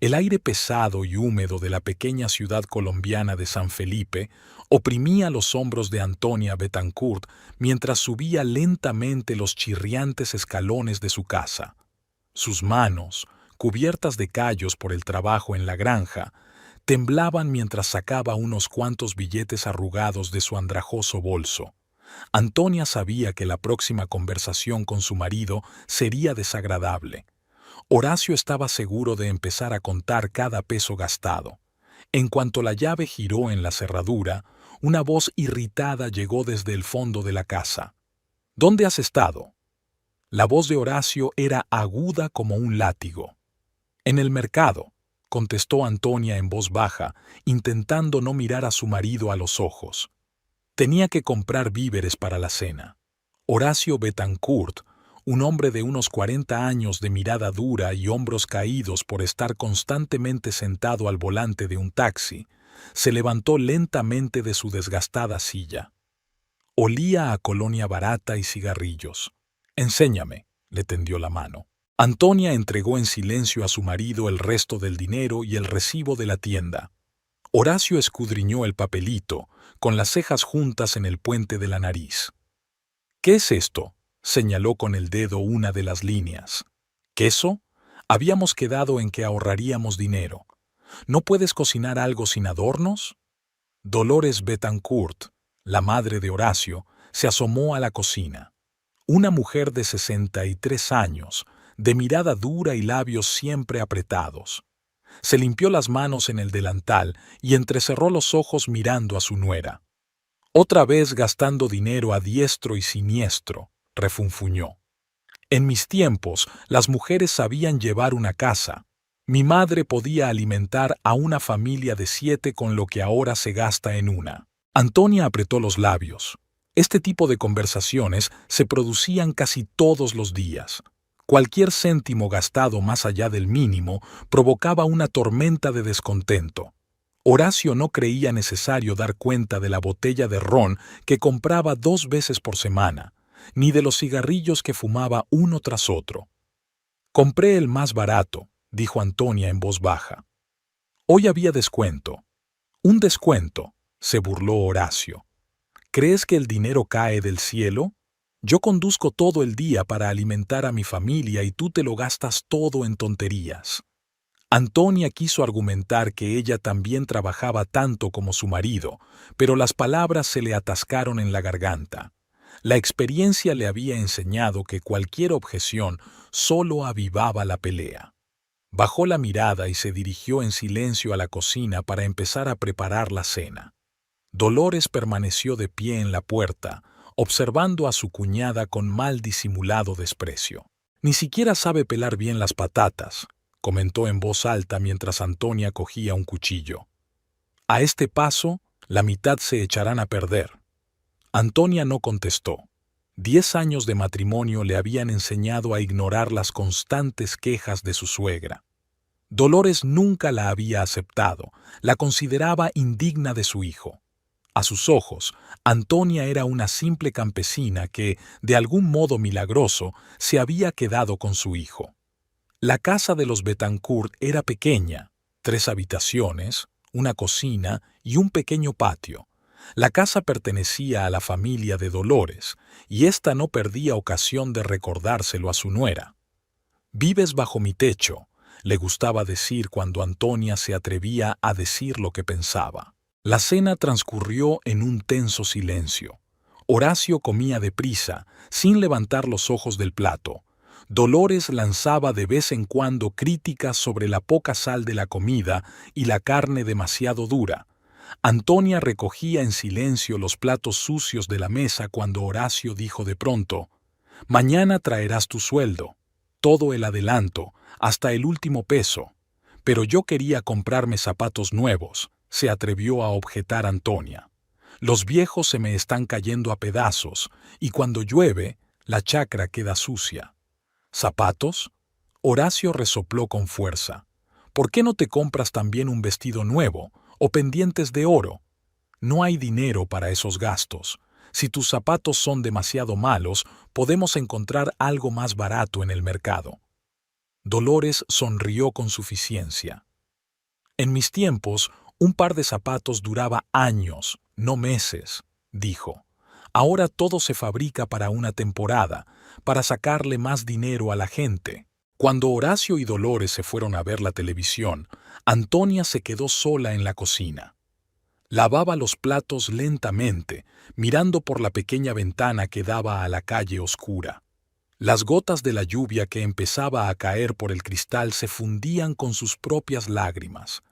El aire pesado y húmedo de la pequeña ciudad colombiana de San Felipe oprimía los hombros de Antonia Bettencourt mientras subía lentamente los chirriantes escalones de su casa. Sus manos, cubiertas de callos por el trabajo en la granja, temblaban mientras sacaba unos cuantos billetes arrugados de su andrajoso bolso. Antonia sabía que la próxima conversación con su marido sería desagradable. Horacio estaba seguro de empezar a contar cada peso gastado. En cuanto la llave giró en la cerradura, una voz irritada llegó desde el fondo de la casa. ¿Dónde has estado? La voz de Horacio era aguda como un látigo. En el mercado, contestó Antonia en voz baja, intentando no mirar a su marido a los ojos. Tenía que comprar víveres para la cena. Horacio Bettencourt, un hombre de unos 40 años de mirada dura y hombros caídos por estar constantemente sentado al volante de un taxi, se levantó lentamente de su desgastada silla. Olía a colonia barata y cigarrillos. «Enséñame», le tendió la mano. Antonia entregó en silencio a su marido el resto del dinero y el recibo de la tienda. Horacio escudriñó el papelito, con las cejas juntas en el puente de la nariz. «¿Qué es esto?», señaló con el dedo una de las líneas. «¿Queso? Habíamos quedado en que ahorraríamos dinero. ¿No puedes cocinar algo sin adornos?». Dolores Bettencourt, la madre de Horacio, se asomó a la cocina. Una mujer de 63 años, de mirada dura y labios siempre apretados. Se limpió las manos en el delantal y entrecerró los ojos mirando a su nuera. «Otra vez gastando dinero a diestro y siniestro», refunfuñó. «En mis tiempos, las mujeres sabían llevar una casa. Mi madre podía alimentar a una familia de 7 con lo que ahora se gasta en una». Antonia apretó los labios. Este tipo de conversaciones se producían casi todos los días. Cualquier céntimo gastado más allá del mínimo provocaba una tormenta de descontento. Horacio no creía necesario dar cuenta de la botella de ron que compraba 2 veces por semana, ni de los cigarrillos que fumaba uno tras otro. «Compré el más barato», dijo Antonia en voz baja. «Hoy había descuento». «Un descuento», se burló Horacio. «¿Crees que el dinero cae del cielo? Yo conduzco todo el día para alimentar a mi familia y tú te lo gastas todo en tonterías». Antonia quiso argumentar que ella también trabajaba tanto como su marido, pero las palabras se le atascaron en la garganta. La experiencia le había enseñado que cualquier objeción solo avivaba la pelea. Bajó la mirada y se dirigió en silencio a la cocina para empezar a preparar la cena. Dolores permaneció de pie en la puerta, observando a su cuñada con mal disimulado desprecio. «Ni siquiera sabe pelar bien las patatas», comentó en voz alta mientras Antonia cogía un cuchillo. «A este paso, la mitad se echarán a perder». Antonia no contestó. 10 años de matrimonio le habían enseñado a ignorar las constantes quejas de su suegra. Dolores nunca la había aceptado, la consideraba indigna de su hijo. A sus ojos, Antonia era una simple campesina que, de algún modo milagroso, se había quedado con su hijo. La casa de los Bettencourt era pequeña, 3 habitaciones, una cocina y un pequeño patio. La casa pertenecía a la familia de Dolores, y ésta no perdía ocasión de recordárselo a su nuera. «Vives bajo mi techo», le gustaba decir cuando Antonia se atrevía a decir lo que pensaba. La cena transcurrió en un tenso silencio. Horacio comía deprisa, sin levantar los ojos del plato. Dolores lanzaba de vez en cuando críticas sobre la poca sal de la comida y la carne demasiado dura. Antonia recogía en silencio los platos sucios de la mesa cuando Horacio dijo de pronto: «Mañana traerás tu sueldo, todo el adelanto, hasta el último peso». «Pero yo quería comprarme zapatos nuevos», se atrevió a objetar Antonia. «Los viejos se me están cayendo a pedazos, y cuando llueve, la chacra queda sucia». «¿Zapatos?», Horacio resopló con fuerza. «¿Por qué no te compras también un vestido nuevo o pendientes de oro? No hay dinero para esos gastos. Si tus zapatos son demasiado malos, podemos encontrar algo más barato en el mercado». Dolores sonrió con suficiencia. En mis tiempos, un par de zapatos duraba años, no meses, dijo. Ahora todo se fabrica para una temporada, para sacarle más dinero a la gente. Cuando Horacio y Dolores se fueron a ver la televisión, Antonia se quedó sola en la cocina. Lavaba los platos lentamente, mirando por la pequeña ventana que daba a la calle oscura. Las gotas de la lluvia que empezaba a caer por el cristal se fundían con sus propias lágrimas.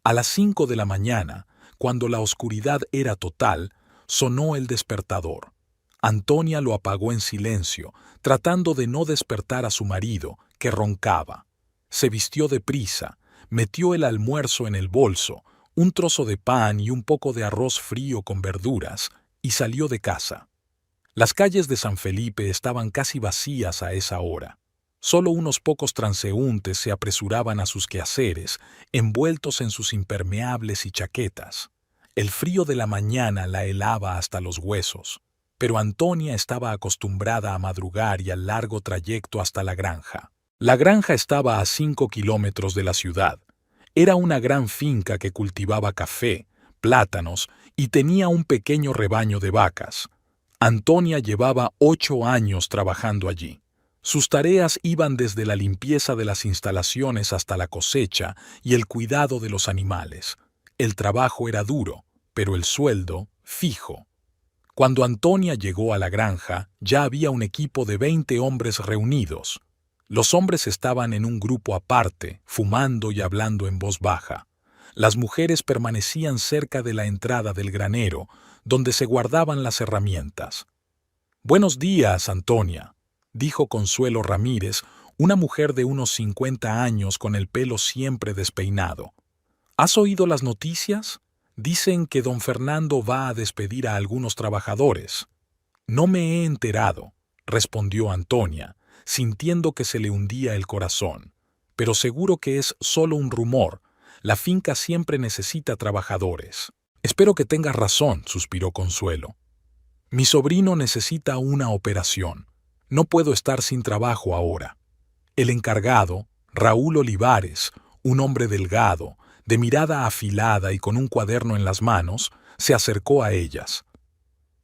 A las 5 de la mañana, cuando la oscuridad era total, sonó el despertador. Antonia lo apagó en silencio, tratando de no despertar a su marido, que roncaba. Se vistió deprisa, metió el almuerzo en el bolso, un trozo de pan y un poco de arroz frío con verduras, y salió de casa. Las calles de San Felipe estaban casi vacías a esa hora. Solo unos pocos transeúntes se apresuraban a sus quehaceres, envueltos en sus impermeables y chaquetas. El frío de la mañana la helaba hasta los huesos, pero Antonia estaba acostumbrada a madrugar y al largo trayecto hasta la granja. La granja estaba a 5 kilómetros de la ciudad. Era una gran finca que cultivaba café, plátanos y tenía un pequeño rebaño de vacas. Antonia llevaba 8 años trabajando allí. Sus tareas iban desde la limpieza de las instalaciones hasta la cosecha y el cuidado de los animales. El trabajo era duro, pero el sueldo fijo. Cuando Antonia llegó a la granja, ya había un equipo de 20 hombres reunidos. Los hombres estaban en un grupo aparte, fumando y hablando en voz baja. Las mujeres permanecían cerca de la entrada del granero, donde se guardaban las herramientas. «Buenos días, Antonia», dijo Consuelo Ramírez, una mujer de unos 50 años con el pelo siempre despeinado. «¿Has oído las noticias? Dicen que don Fernando va a despedir a algunos trabajadores». «No me he enterado», respondió Antonia, sintiendo que se le hundía el corazón. «Pero seguro que es solo un rumor. La finca siempre necesita trabajadores». «Espero que tengas razón», suspiró Consuelo. «Mi sobrino necesita una operación. No puedo estar sin trabajo ahora». El encargado, Raúl Olivares, un hombre delgado, de mirada afilada y con un cuaderno en las manos, se acercó a ellas.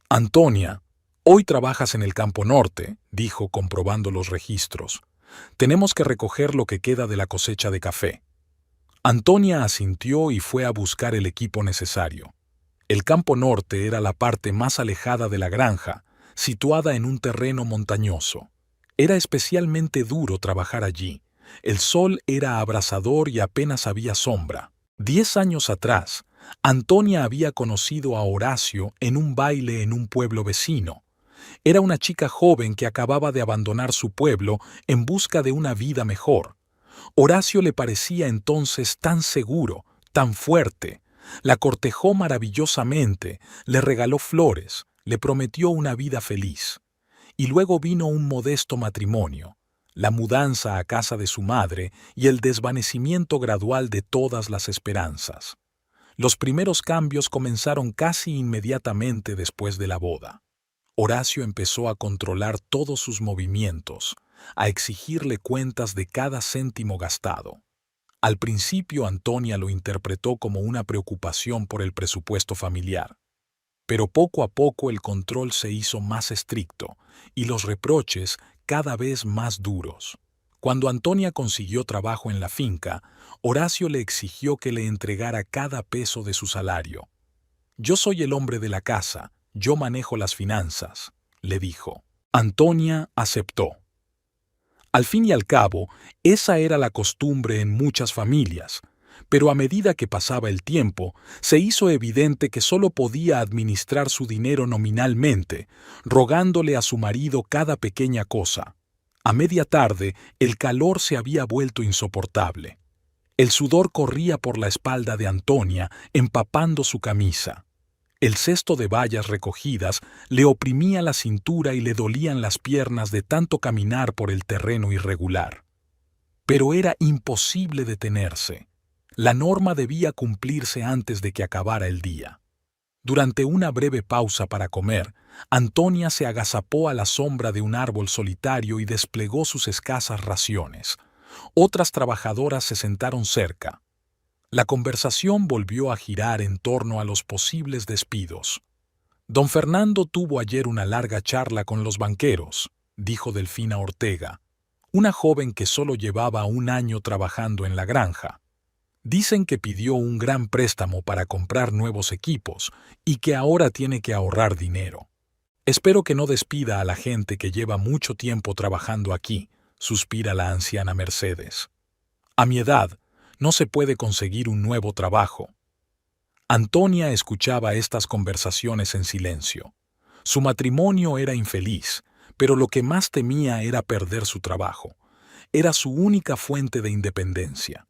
«Antonia, hoy trabajas en el Campo Norte», dijo comprobando los registros. «Tenemos que recoger lo que queda de la cosecha de café». Antonia asintió y fue a buscar el equipo necesario. El Campo Norte era la parte más alejada de la granja, situada en un terreno montañoso. Era especialmente duro trabajar allí. El sol era abrasador y apenas había sombra. 10 años atrás, Antonia había conocido a Horacio en un baile en un pueblo vecino. Era una chica joven que acababa de abandonar su pueblo en busca de una vida mejor. Horacio le parecía entonces tan seguro, tan fuerte. La cortejó maravillosamente, le regaló flores, le prometió una vida feliz. Y luego vino un modesto matrimonio, la mudanza a casa de su madre y el desvanecimiento gradual de todas las esperanzas. Los primeros cambios comenzaron casi inmediatamente después de la boda. Horacio empezó a controlar todos sus movimientos, a exigirle cuentas de cada céntimo gastado. Al principio Antonia lo interpretó como una preocupación por el presupuesto familiar, pero poco a poco el control se hizo más estricto y los reproches cada vez más duros. Cuando Antonia consiguió trabajo en la finca, Horacio le exigió que le entregara cada peso de su salario. «Yo soy el hombre de la casa, yo manejo las finanzas», le dijo. Antonia aceptó. Al fin y al cabo, esa era la costumbre en muchas familias, pero a medida que pasaba el tiempo, se hizo evidente que solo podía administrar su dinero nominalmente, rogándole a su marido cada pequeña cosa. A media tarde, el calor se había vuelto insoportable. El sudor corría por la espalda de Antonia, empapando su camisa. El cesto de bayas recogidas le oprimía la cintura y le dolían las piernas de tanto caminar por el terreno irregular. Pero era imposible detenerse. La norma debía cumplirse antes de que acabara el día. Durante una breve pausa para comer, Antonia se agazapó a la sombra de un árbol solitario y desplegó sus escasas raciones. Otras trabajadoras se sentaron cerca. La conversación volvió a girar en torno a los posibles despidos. Don Fernando tuvo ayer una larga charla con los banqueros, dijo Delfina Ortega, una joven que solo llevaba un año trabajando en la granja. Dicen que pidió un gran préstamo para comprar nuevos equipos y que ahora tiene que ahorrar dinero. Espero que no despida a la gente que lleva mucho tiempo trabajando aquí, suspira la anciana Mercedes. A mi edad, no se puede conseguir un nuevo trabajo. Antonia escuchaba estas conversaciones en silencio. Su matrimonio era infeliz, pero lo que más temía era perder su trabajo. Era su única fuente de independencia.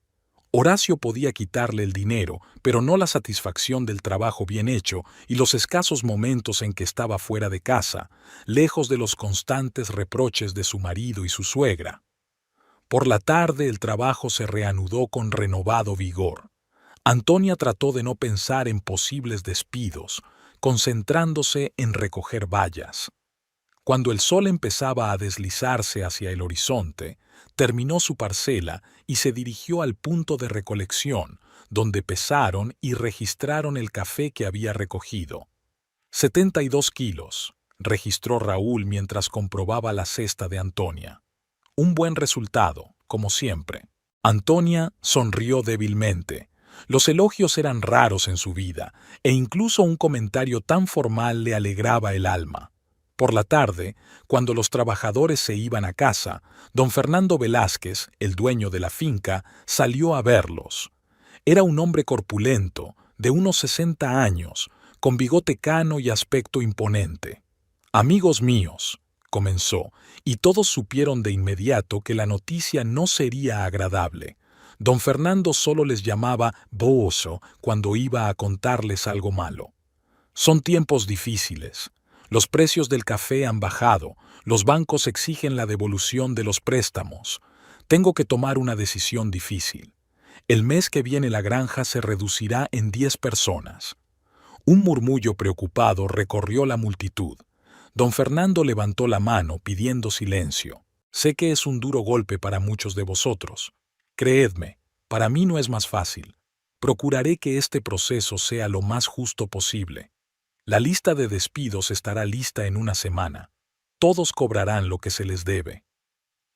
Horacio podía quitarle el dinero, pero no la satisfacción del trabajo bien hecho y los escasos momentos en que estaba fuera de casa, lejos de los constantes reproches de su marido y su suegra. Por la tarde el trabajo se reanudó con renovado vigor. Antonia trató de no pensar en posibles despidos, concentrándose en recoger bayas. Cuando el sol empezaba a deslizarse hacia el horizonte, terminó su parcela y se dirigió al punto de recolección, donde pesaron y registraron el café que había recogido. 72 kilos, registró Raúl mientras comprobaba la cesta de Antonia. Un buen resultado, como siempre. Antonia sonrió débilmente. Los elogios eran raros en su vida, e incluso un comentario tan formal le alegraba el alma. Por la tarde, cuando los trabajadores se iban a casa, don Fernando Velázquez, el dueño de la finca, salió a verlos. Era un hombre corpulento, de unos 60 años, con bigote cano y aspecto imponente. «Amigos míos», comenzó, y todos supieron de inmediato que la noticia no sería agradable. Don Fernando solo les llamaba «booso» cuando iba a contarles algo malo. «Son tiempos difíciles. Los precios del café han bajado, los bancos exigen la devolución de los préstamos. Tengo que tomar una decisión difícil. El mes que viene la granja se reducirá en 10 personas». Un murmullo preocupado recorrió la multitud. Don Fernando levantó la mano pidiendo silencio. «Sé que es un duro golpe para muchos de vosotros. Creedme, para mí no es más fácil. Procuraré que este proceso sea lo más justo posible. La lista de despidos estará lista en una semana. Todos cobrarán lo que se les debe».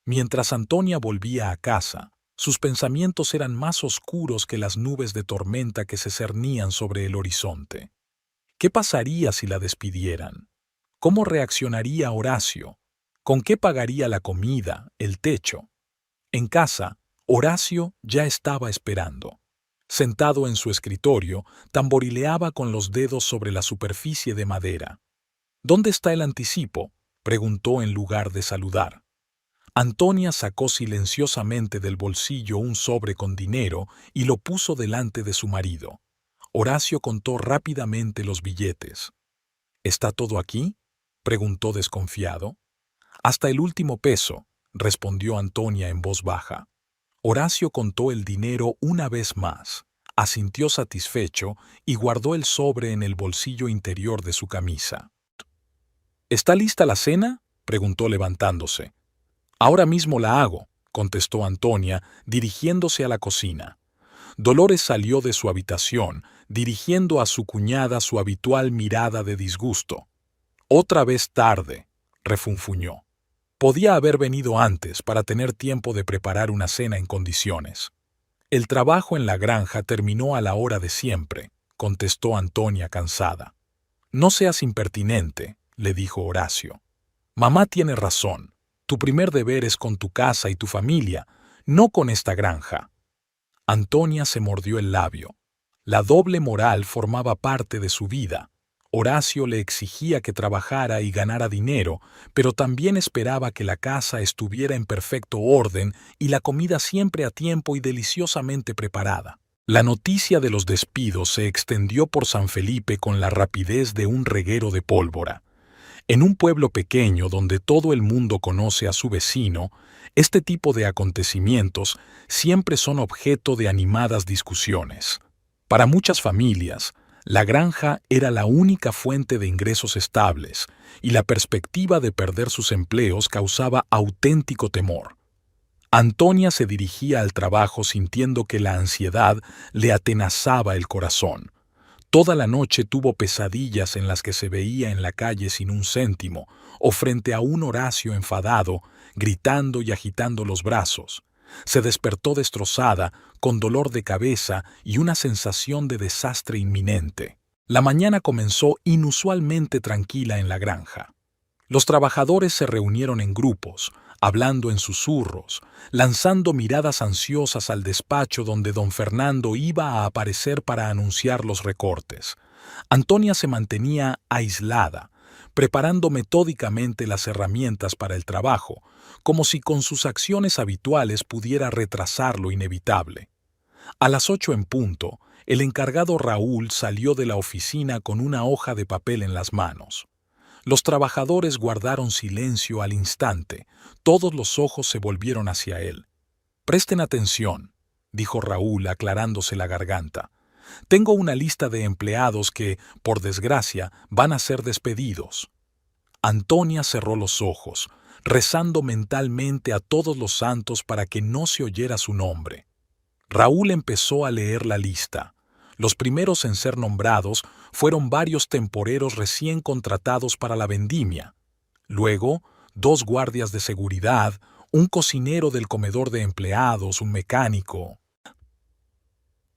Mientras Antonia volvía a casa, sus pensamientos eran más oscuros que las nubes de tormenta que se cernían sobre el horizonte. ¿Qué pasaría si la despidieran? ¿Cómo reaccionaría Horacio? ¿Con qué pagaría la comida, el techo? En casa, Horacio ya estaba esperando. Sentado en su escritorio, tamborileaba con los dedos sobre la superficie de madera. «¿Dónde está el anticipo?», preguntó en lugar de saludar. Antonia sacó silenciosamente del bolsillo un sobre con dinero y lo puso delante de su marido. Horacio contó rápidamente los billetes. «¿Está todo aquí?», preguntó desconfiado. «Hasta el último peso», respondió Antonia en voz baja. Horacio contó el dinero una vez más, asintió satisfecho y guardó el sobre en el bolsillo interior de su camisa. «¿Está lista la cena?», preguntó levantándose. «Ahora mismo la hago», contestó Antonia, dirigiéndose a la cocina. Dolores salió de su habitación, dirigiendo a su cuñada su habitual mirada de disgusto. «Otra vez tarde», refunfuñó. «Podía haber venido antes para tener tiempo de preparar una cena en condiciones». «El trabajo en la granja terminó a la hora de siempre», contestó Antonia cansada. «No seas impertinente», le dijo Horacio. «Mamá tiene razón. Tu primer deber es con tu casa y tu familia, no con esta granja». Antonia se mordió el labio. La doble moral formaba parte de su vida. Horacio le exigía que trabajara y ganara dinero, pero también esperaba que la casa estuviera en perfecto orden y la comida siempre a tiempo y deliciosamente preparada. La noticia de los despidos se extendió por San Felipe con la rapidez de un reguero de pólvora. En un pueblo pequeño donde todo el mundo conoce a su vecino, este tipo de acontecimientos siempre son objeto de animadas discusiones. Para muchas familias, la granja era la única fuente de ingresos estables y la perspectiva de perder sus empleos causaba auténtico temor. Antonia se dirigía al trabajo sintiendo que la ansiedad le atenazaba el corazón. Toda la noche tuvo pesadillas en las que se veía en la calle sin un céntimo, o frente a un Horacio enfadado, gritando y agitando los brazos. Se despertó destrozada, con dolor de cabeza y una sensación de desastre inminente. La mañana comenzó inusualmente tranquila en la granja. Los trabajadores se reunieron en grupos, hablando en susurros, lanzando miradas ansiosas al despacho donde don Fernando iba a aparecer para anunciar los recortes. Antonia se mantenía aislada, preparando metódicamente las herramientas para el trabajo, como si con sus acciones habituales pudiera retrasar lo inevitable. A las 8 en punto, el encargado Raúl salió de la oficina con una hoja de papel en las manos. Los trabajadores guardaron silencio al instante. Todos los ojos se volvieron hacia él. «Presten atención», dijo Raúl aclarándose la garganta. «Tengo una lista de empleados que, por desgracia, van a ser despedidos». Antonia cerró los ojos, rezando mentalmente a todos los santos para que no se oyera su nombre. Raúl empezó a leer la lista. Los primeros en ser nombrados fueron varios temporeros recién contratados para la vendimia. Luego, 2 guardias de seguridad, un cocinero del comedor de empleados, un mecánico.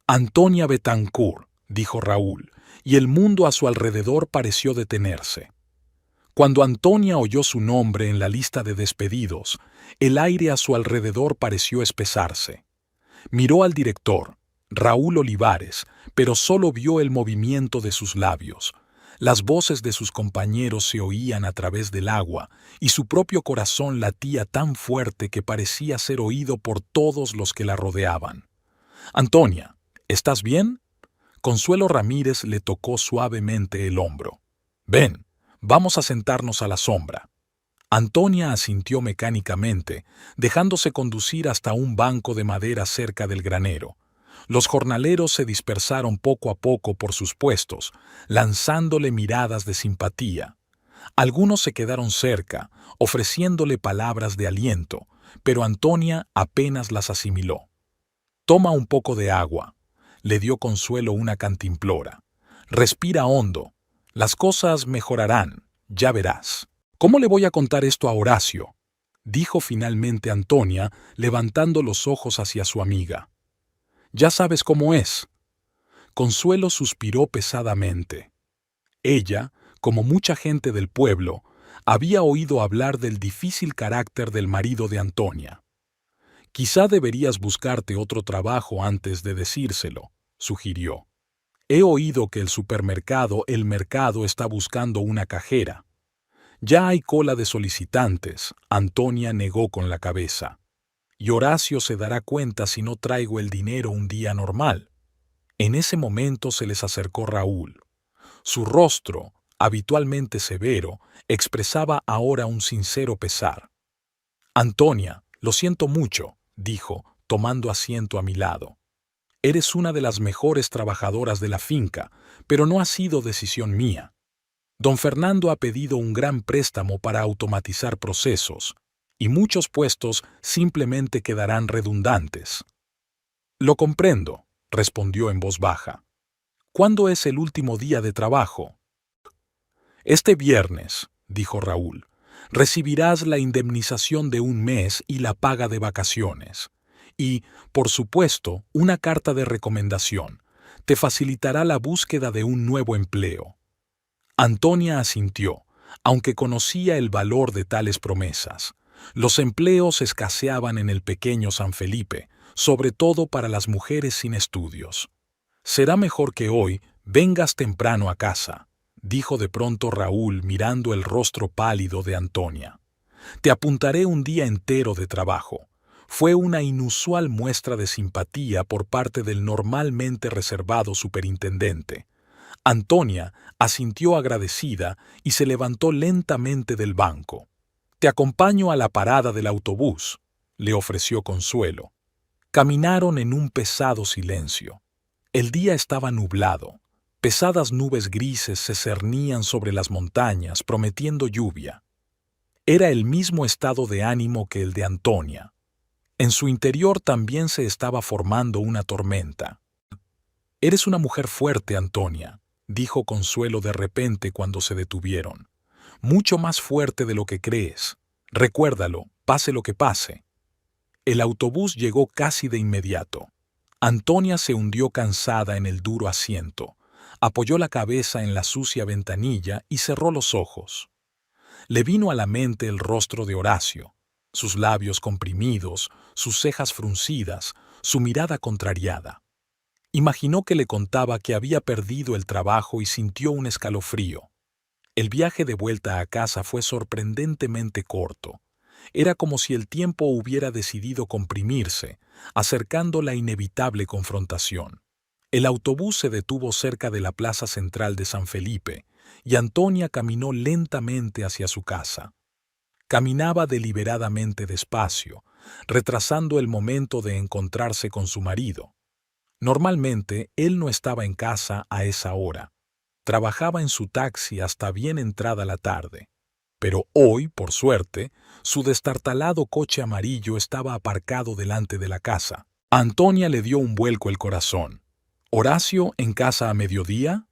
«Antonia Bethancourt», dijo Raúl, y el mundo a su alrededor pareció detenerse. Cuando Antonia oyó su nombre en la lista de despedidos, el aire a su alrededor pareció espesarse. Miró al director, Raúl Olivares, pero solo vio el movimiento de sus labios. Las voces de sus compañeros se oían a través del agua, y su propio corazón latía tan fuerte que parecía ser oído por todos los que la rodeaban. «Antonia, ¿estás bien?» Consuelo Ramírez le tocó suavemente el hombro. «Ven, vamos a sentarnos a la sombra». Antonia asintió mecánicamente, dejándose conducir hasta un banco de madera cerca del granero. Los jornaleros se dispersaron poco a poco por sus puestos, lanzándole miradas de simpatía. Algunos se quedaron cerca, ofreciéndole palabras de aliento, pero Antonia apenas las asimiló. «Toma un poco de agua», le dio Consuelo una cantimplora. «Respira hondo. Las cosas mejorarán, ya verás». «¿Cómo le voy a contar esto a Horacio?», dijo finalmente Antonia, levantando los ojos hacia su amiga. «Ya sabes cómo es». Consuelo suspiró pesadamente. Ella, como mucha gente del pueblo, había oído hablar del difícil carácter del marido de Antonia. «Quizá deberías buscarte otro trabajo antes de decírselo», sugirió. «He oído que el supermercado El Mercado está buscando una cajera». «Ya hay cola de solicitantes», Antonia negó con la cabeza. «Y Horacio se dará cuenta si no traigo el dinero un día normal». En ese momento se les acercó Raúl. Su rostro, habitualmente severo, expresaba ahora un sincero pesar. «Antonia, lo siento mucho», dijo, tomando asiento a mi lado. «Eres una de las mejores trabajadoras de la finca, pero no ha sido decisión mía. Don Fernando ha pedido un gran préstamo para automatizar procesos, y muchos puestos simplemente quedarán redundantes». «Lo comprendo», respondió en voz baja. «¿Cuándo es el último día de trabajo?» «Este viernes», dijo Raúl. «Recibirás la indemnización de un mes y la paga de vacaciones. Y, por supuesto, una carta de recomendación. Te facilitará la búsqueda de un nuevo empleo». Antonia asintió, aunque conocía el valor de tales promesas. Los empleos escaseaban en el pequeño San Felipe, sobre todo para las mujeres sin estudios. «Será mejor que hoy vengas temprano a casa», dijo de pronto Raúl mirando el rostro pálido de Antonia. «Te apuntaré un día entero de trabajo». Fue una inusual muestra de simpatía por parte del normalmente reservado superintendente. Antonia asintió agradecida y se levantó lentamente del banco. «Te acompaño a la parada del autobús», le ofreció Consuelo. Caminaron en un pesado silencio. El día estaba nublado. Pesadas nubes grises se cernían sobre las montañas, prometiendo lluvia. Era el mismo estado de ánimo que el de Antonia. En su interior también se estaba formando una tormenta. «Eres una mujer fuerte, Antonia», dijo Consuelo de repente cuando se detuvieron. «Mucho más fuerte de lo que crees. Recuérdalo, pase lo que pase». El autobús llegó casi de inmediato. Antonia se hundió cansada en el duro asiento, apoyó la cabeza en la sucia ventanilla y cerró los ojos. Le vino a la mente el rostro de Horacio, sus labios comprimidos, sus cejas fruncidas, su mirada contrariada. Imaginó que le contaba que había perdido el trabajo y sintió un escalofrío. El viaje de vuelta a casa fue sorprendentemente corto. Era como si el tiempo hubiera decidido comprimirse, acercando la inevitable confrontación. El autobús se detuvo cerca de la plaza central de San Felipe y Antonia caminó lentamente hacia su casa. Caminaba deliberadamente despacio, retrasando el momento de encontrarse con su marido. Normalmente, él no estaba en casa a esa hora. Trabajaba en su taxi hasta bien entrada la tarde. Pero hoy, por suerte, su destartalado coche amarillo estaba aparcado delante de la casa. A Antonia le dio un vuelco el corazón. ¿Horacio en casa a mediodía?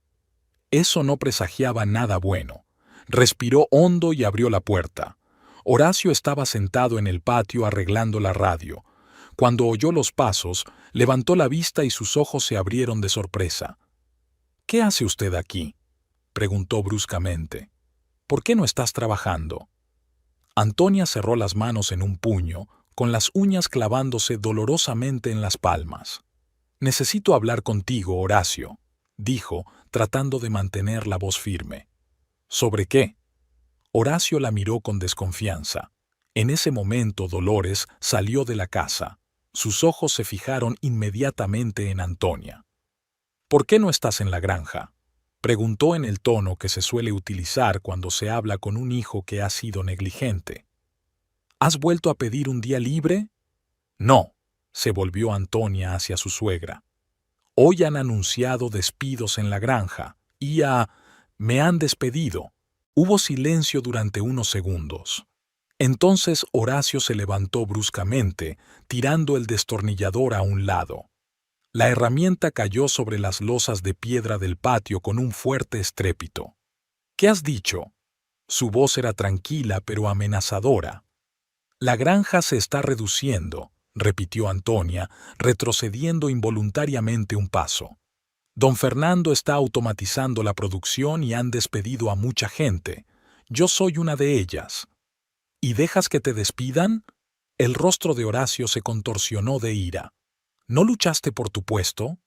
Eso no presagiaba nada bueno. Respiró hondo y abrió la puerta. Horacio estaba sentado en el patio arreglando la radio. Cuando oyó los pasos, levantó la vista y sus ojos se abrieron de sorpresa. «¿Qué hace usted aquí?», preguntó bruscamente. «¿Por qué no estás trabajando?». Antonia cerró las manos en un puño, con las uñas clavándose dolorosamente en las palmas. «Necesito hablar contigo, Horacio», dijo, tratando de mantener la voz firme. «¿Sobre qué?». Horacio la miró con desconfianza. En ese momento Dolores salió de la casa. Sus ojos se fijaron inmediatamente en Antonia. «¿Por qué no estás en la granja?», preguntó en el tono que se suele utilizar cuando se habla con un hijo que ha sido negligente. «¿Has vuelto a pedir un día libre?». «No», se volvió Antonia hacia su suegra. «Hoy han anunciado despidos en la granja y me han despedido». Hubo silencio durante unos segundos. Entonces Horacio se levantó bruscamente, tirando el destornillador a un lado. La herramienta cayó sobre las losas de piedra del patio con un fuerte estrépito. «¿Qué has dicho?». Su voz era tranquila pero amenazadora. «La granja se está reduciendo», repitió Antonia, retrocediendo involuntariamente un paso. «Don Fernando está automatizando la producción y han despedido a mucha gente. Yo soy una de ellas». «¿Y dejas que te despidan?». El rostro de Horacio se contorsionó de ira. «¿No luchaste por tu puesto?».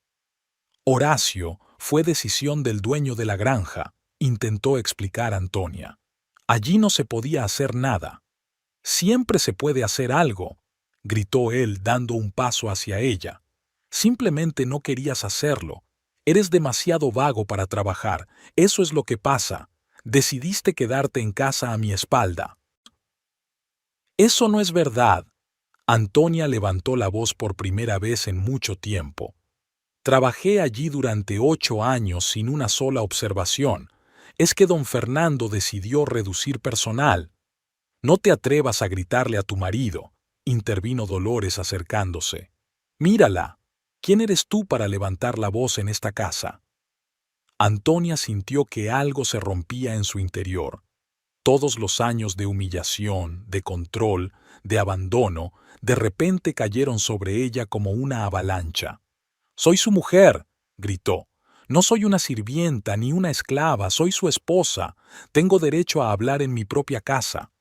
«Horacio, fue decisión del dueño de la granja», intentó explicar Antonia. «Allí no se podía hacer nada». «Siempre se puede hacer algo», gritó él dando un paso hacia ella. «Simplemente no querías hacerlo. Eres demasiado vago para trabajar, eso es lo que pasa. Decidiste quedarte en casa a mi espalda». «Eso no es verdad». Antonia levantó la voz por primera vez en mucho tiempo. «Trabajé allí durante 8 años sin una sola observación. Es que don Fernando decidió reducir personal». «No te atrevas a gritarle a tu marido», intervino Dolores acercándose. «Mírala. ¿Quién eres tú para levantar la voz en esta casa?». Antonia sintió que algo se rompía en su interior. Todos los años de humillación, de control, de abandono, de repente cayeron sobre ella como una avalancha. «Soy su mujer», gritó. «No soy una sirvienta ni una esclava, soy su esposa. Tengo derecho a hablar en mi propia casa».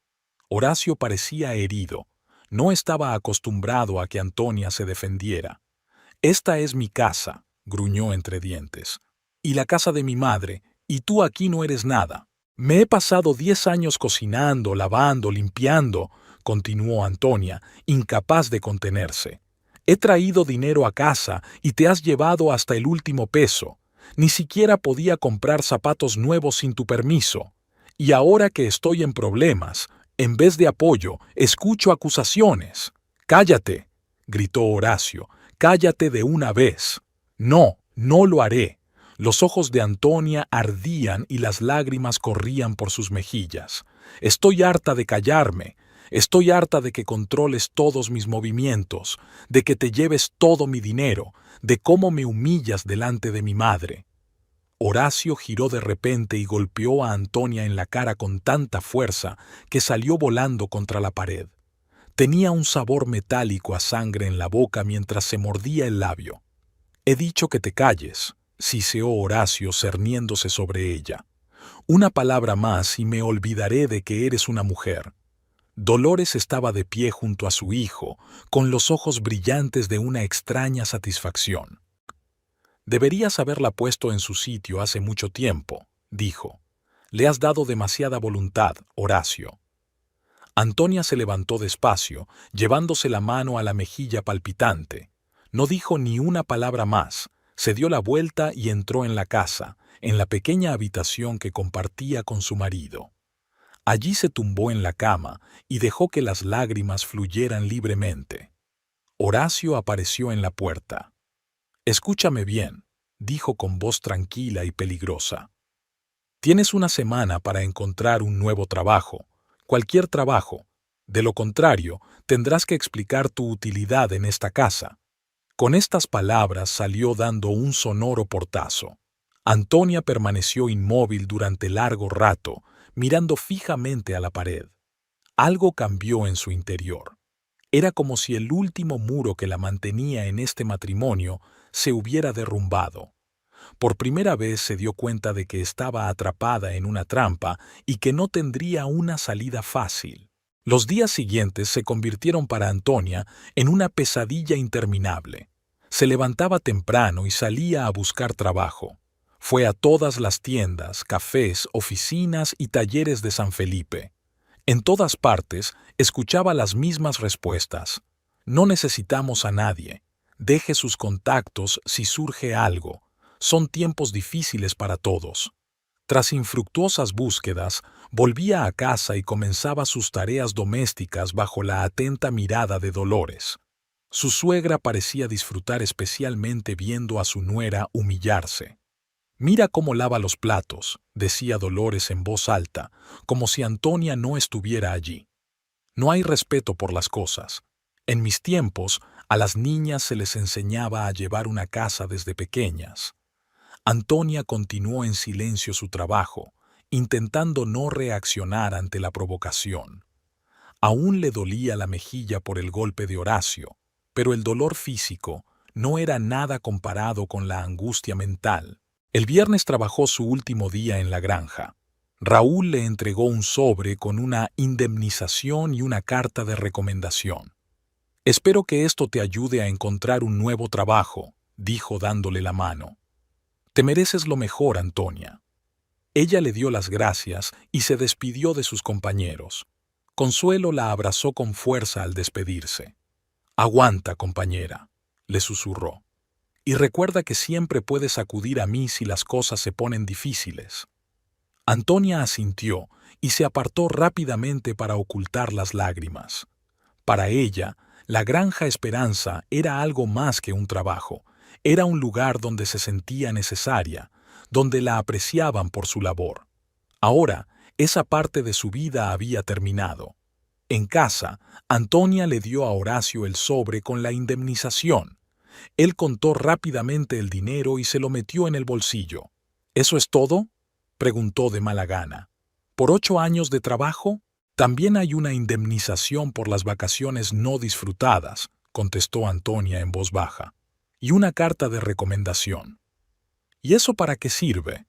Horacio parecía herido. No estaba acostumbrado a que Antonia se defendiera. «Esta es mi casa», gruñó entre dientes. «Y la casa de mi madre, y tú aquí no eres nada». «Me he pasado 10 años cocinando, lavando, limpiando», continuó Antonia, incapaz de contenerse. «He traído dinero a casa y te has llevado hasta el último peso. Ni siquiera podía comprar zapatos nuevos sin tu permiso. Y ahora que estoy en problemas, en vez de apoyo, escucho acusaciones». «Cállate», gritó Horacio, «cállate de una vez». «No, no lo haré». Los ojos de Antonia ardían y las lágrimas corrían por sus mejillas. «Estoy harta de callarme. Estoy harta de que controles todos mis movimientos, de que te lleves todo mi dinero, de cómo me humillas delante de mi madre». Horacio giró de repente y golpeó a Antonia en la cara con tanta fuerza que salió volando contra la pared. Tenía un sabor metálico a sangre en la boca mientras se mordía el labio. «He dicho que te calles», siseó Horacio cerniéndose sobre ella. «Una palabra más y me olvidaré de que eres una mujer». Dolores estaba de pie junto a su hijo, con los ojos brillantes de una extraña satisfacción. «Deberías haberla puesto en su sitio hace mucho tiempo», dijo. «Le has dado demasiada voluntad, Horacio». Antonia se levantó despacio, llevándose la mano a la mejilla palpitante. No dijo ni una palabra más, se dio la vuelta y entró en la casa, en la pequeña habitación que compartía con su marido. Allí se tumbó en la cama y dejó que las lágrimas fluyeran libremente. Horacio apareció en la puerta. «Escúchame bien», dijo con voz tranquila y peligrosa. «Tienes una semana para encontrar un nuevo trabajo, cualquier trabajo. De lo contrario, tendrás que explicar tu utilidad en esta casa». Con estas palabras salió dando un sonoro portazo. Antonia permaneció inmóvil durante largo rato, mirando fijamente a la pared. Algo cambió en su interior. Era como si el último muro que la mantenía en este matrimonio se hubiera derrumbado. Por primera vez se dio cuenta de que estaba atrapada en una trampa y que no tendría una salida fácil. Los días siguientes se convirtieron para Antonia en una pesadilla interminable. Se levantaba temprano y salía a buscar trabajo. Fue a todas las tiendas, cafés, oficinas y talleres de San Felipe. En todas partes escuchaba las mismas respuestas. «No necesitamos a nadie. Deje sus contactos si surge algo. Son tiempos difíciles para todos». Tras infructuosas búsquedas, volvía a casa y comenzaba sus tareas domésticas bajo la atenta mirada de Dolores. Su suegra parecía disfrutar especialmente viendo a su nuera humillarse. «Mira cómo lava los platos», decía Dolores en voz alta, como si Antonia no estuviera allí. «No hay respeto por las cosas. En mis tiempos, a las niñas se les enseñaba a llevar una casa desde pequeñas». Antonia continuó en silencio su trabajo, intentando no reaccionar ante la provocación. Aún le dolía la mejilla por el golpe de Horacio, pero el dolor físico no era nada comparado con la angustia mental. El viernes trabajó su último día en la granja. Raúl le entregó un sobre con una indemnización y una carta de recomendación. «Espero que esto te ayude a encontrar un nuevo trabajo», dijo dándole la mano. «Te mereces lo mejor, Antonia». Ella le dio las gracias y se despidió de sus compañeros. Consuelo la abrazó con fuerza al despedirse. «Aguanta, compañera», le susurró. «Y recuerda que siempre puedes acudir a mí si las cosas se ponen difíciles». Antonia asintió y se apartó rápidamente para ocultar las lágrimas. Para ella, la Granja Esperanza era algo más que un trabajo. Era un lugar donde se sentía necesaria, donde la apreciaban por su labor. Ahora, esa parte de su vida había terminado. En casa, Antonia le dio a Horacio el sobre con la indemnización. Él contó rápidamente el dinero y se lo metió en el bolsillo. «¿Eso es todo?», preguntó de mala gana. «¿Por 8 años de trabajo? También hay una indemnización por las vacaciones no disfrutadas», contestó Antonia en voz baja. «Y una carta de recomendación». «¿Y eso para qué sirve?»,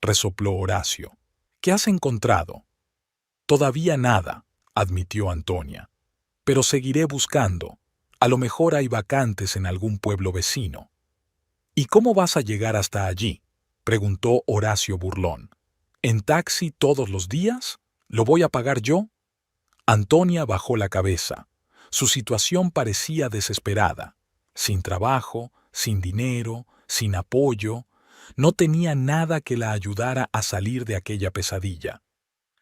resopló Horacio. «¿Qué has encontrado?». «Todavía nada», admitió Antonia. «Pero seguiré buscando. A lo mejor hay vacantes en algún pueblo vecino». «¿Y cómo vas a llegar hasta allí?», preguntó Horacio burlón. «¿En taxi todos los días? ¿Lo voy a pagar yo?». Antonia bajó la cabeza. Su situación parecía desesperada. Sin trabajo, sin dinero, sin apoyo, no tenía nada que la ayudara a salir de aquella pesadilla.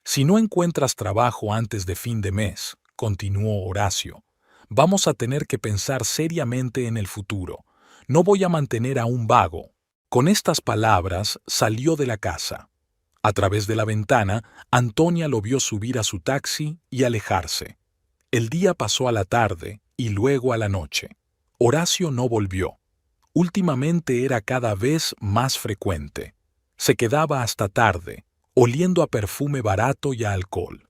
«Si no encuentras trabajo antes de fin de mes», continuó Horacio, «vamos a tener que pensar seriamente en el futuro. No voy a mantener a un vago». Con estas palabras salió de la casa. A través de la ventana, Antonia lo vio subir a su taxi y alejarse. El día pasó a la tarde y luego a la noche. Horacio no volvió. Últimamente era cada vez más frecuente. Se quedaba hasta tarde, oliendo a perfume barato y a alcohol.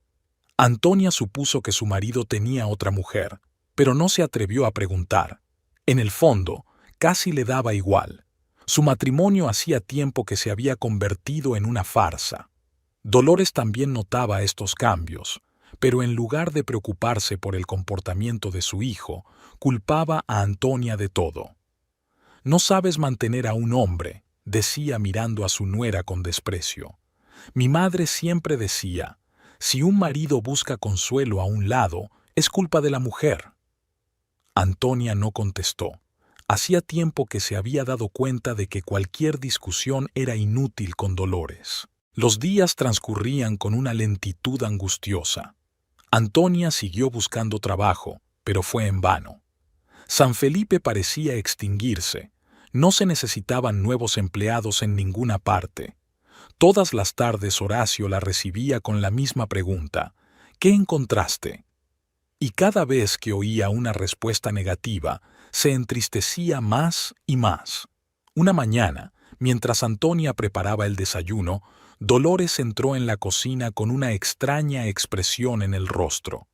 Antonia supuso que su marido tenía otra mujer, pero no se atrevió a preguntar. En el fondo, casi le daba igual. Su matrimonio hacía tiempo que se había convertido en una farsa. Dolores también notaba estos cambios, pero en lugar de preocuparse por el comportamiento de su hijo, culpaba a Antonia de todo. «No sabes mantener a un hombre», decía mirando a su nuera con desprecio. «Mi madre siempre decía, si un marido busca consuelo a un lado, es culpa de la mujer». Antonia no contestó. Hacía tiempo que se había dado cuenta de que cualquier discusión era inútil con Dolores. Los días transcurrían con una lentitud angustiosa. Antonia siguió buscando trabajo, pero fue en vano. San Felipe parecía extinguirse. No se necesitaban nuevos empleados en ninguna parte. Todas las tardes Horacio la recibía con la misma pregunta: «¿Qué encontraste?». Y cada vez que oía una respuesta negativa, se entristecía más y más. Una mañana, mientras Antonia preparaba el desayuno, Dolores entró en la cocina con una extraña expresión en el rostro.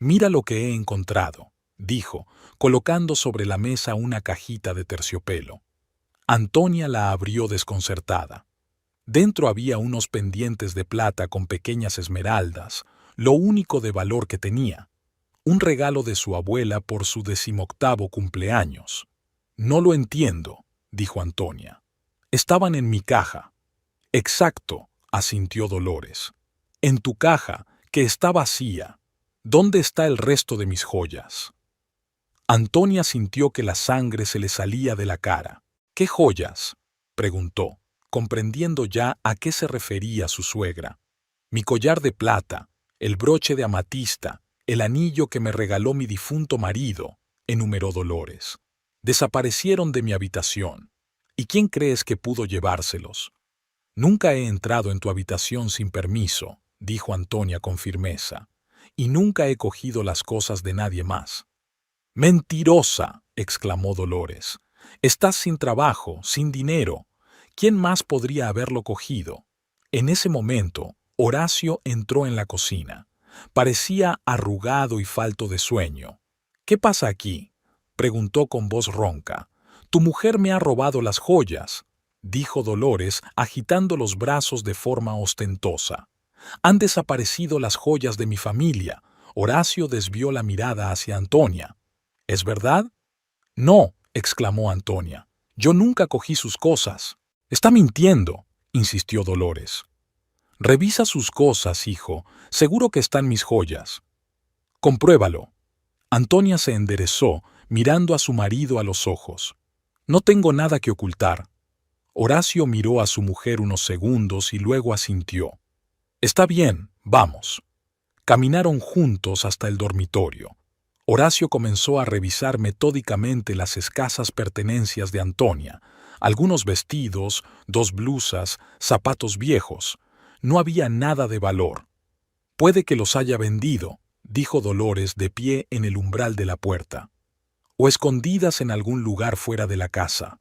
«Mira lo que he encontrado», dijo, colocando sobre la mesa una cajita de terciopelo. Antonia la abrió desconcertada. Dentro había unos pendientes de plata con pequeñas esmeraldas, lo único de valor que tenía. Un regalo de su abuela por su 18º cumpleaños. «No lo entiendo», dijo Antonia. «Estaban en mi caja». «Exacto», asintió Dolores. «En tu caja, que está vacía. ¿Dónde está el resto de mis joyas?». Antonia sintió que la sangre se le salía de la cara. «¿Qué joyas?», preguntó, comprendiendo ya a qué se refería su suegra. «Mi collar de plata, el broche de amatista, el anillo que me regaló mi difunto marido», enumeró Dolores. «Desaparecieron de mi habitación. ¿Y quién crees que pudo llevárselos?». «Nunca he entrado en tu habitación sin permiso», dijo Antonia con firmeza, «y nunca he cogido las cosas de nadie más». «¡Mentirosa!», exclamó Dolores. «Estás sin trabajo, sin dinero. ¿Quién más podría haberlo cogido?». En ese momento, Horacio entró en la cocina. Parecía arrugado y falto de sueño. «¿Qué pasa aquí?», preguntó con voz ronca. «Tu mujer me ha robado las joyas», dijo Dolores, agitando los brazos de forma ostentosa. «Han desaparecido las joyas de mi familia». Horacio desvió la mirada hacia Antonia. «¿Es verdad?». «No», exclamó Antonia. «Yo nunca cogí sus cosas». «Está mintiendo», insistió Dolores. «Revisa sus cosas, hijo. Seguro que están mis joyas». «Compruébalo». Antonia se enderezó, mirando a su marido a los ojos. «No tengo nada que ocultar». Horacio miró a su mujer unos segundos y luego asintió. «Está bien, vamos». Caminaron juntos hasta el dormitorio. Horacio comenzó a revisar metódicamente las escasas pertenencias de Antonia, algunos vestidos, 2 blusas, zapatos viejos. No había nada de valor. «Puede que los haya vendido», dijo Dolores de pie en el umbral de la puerta. «O escondidas en algún lugar fuera de la casa».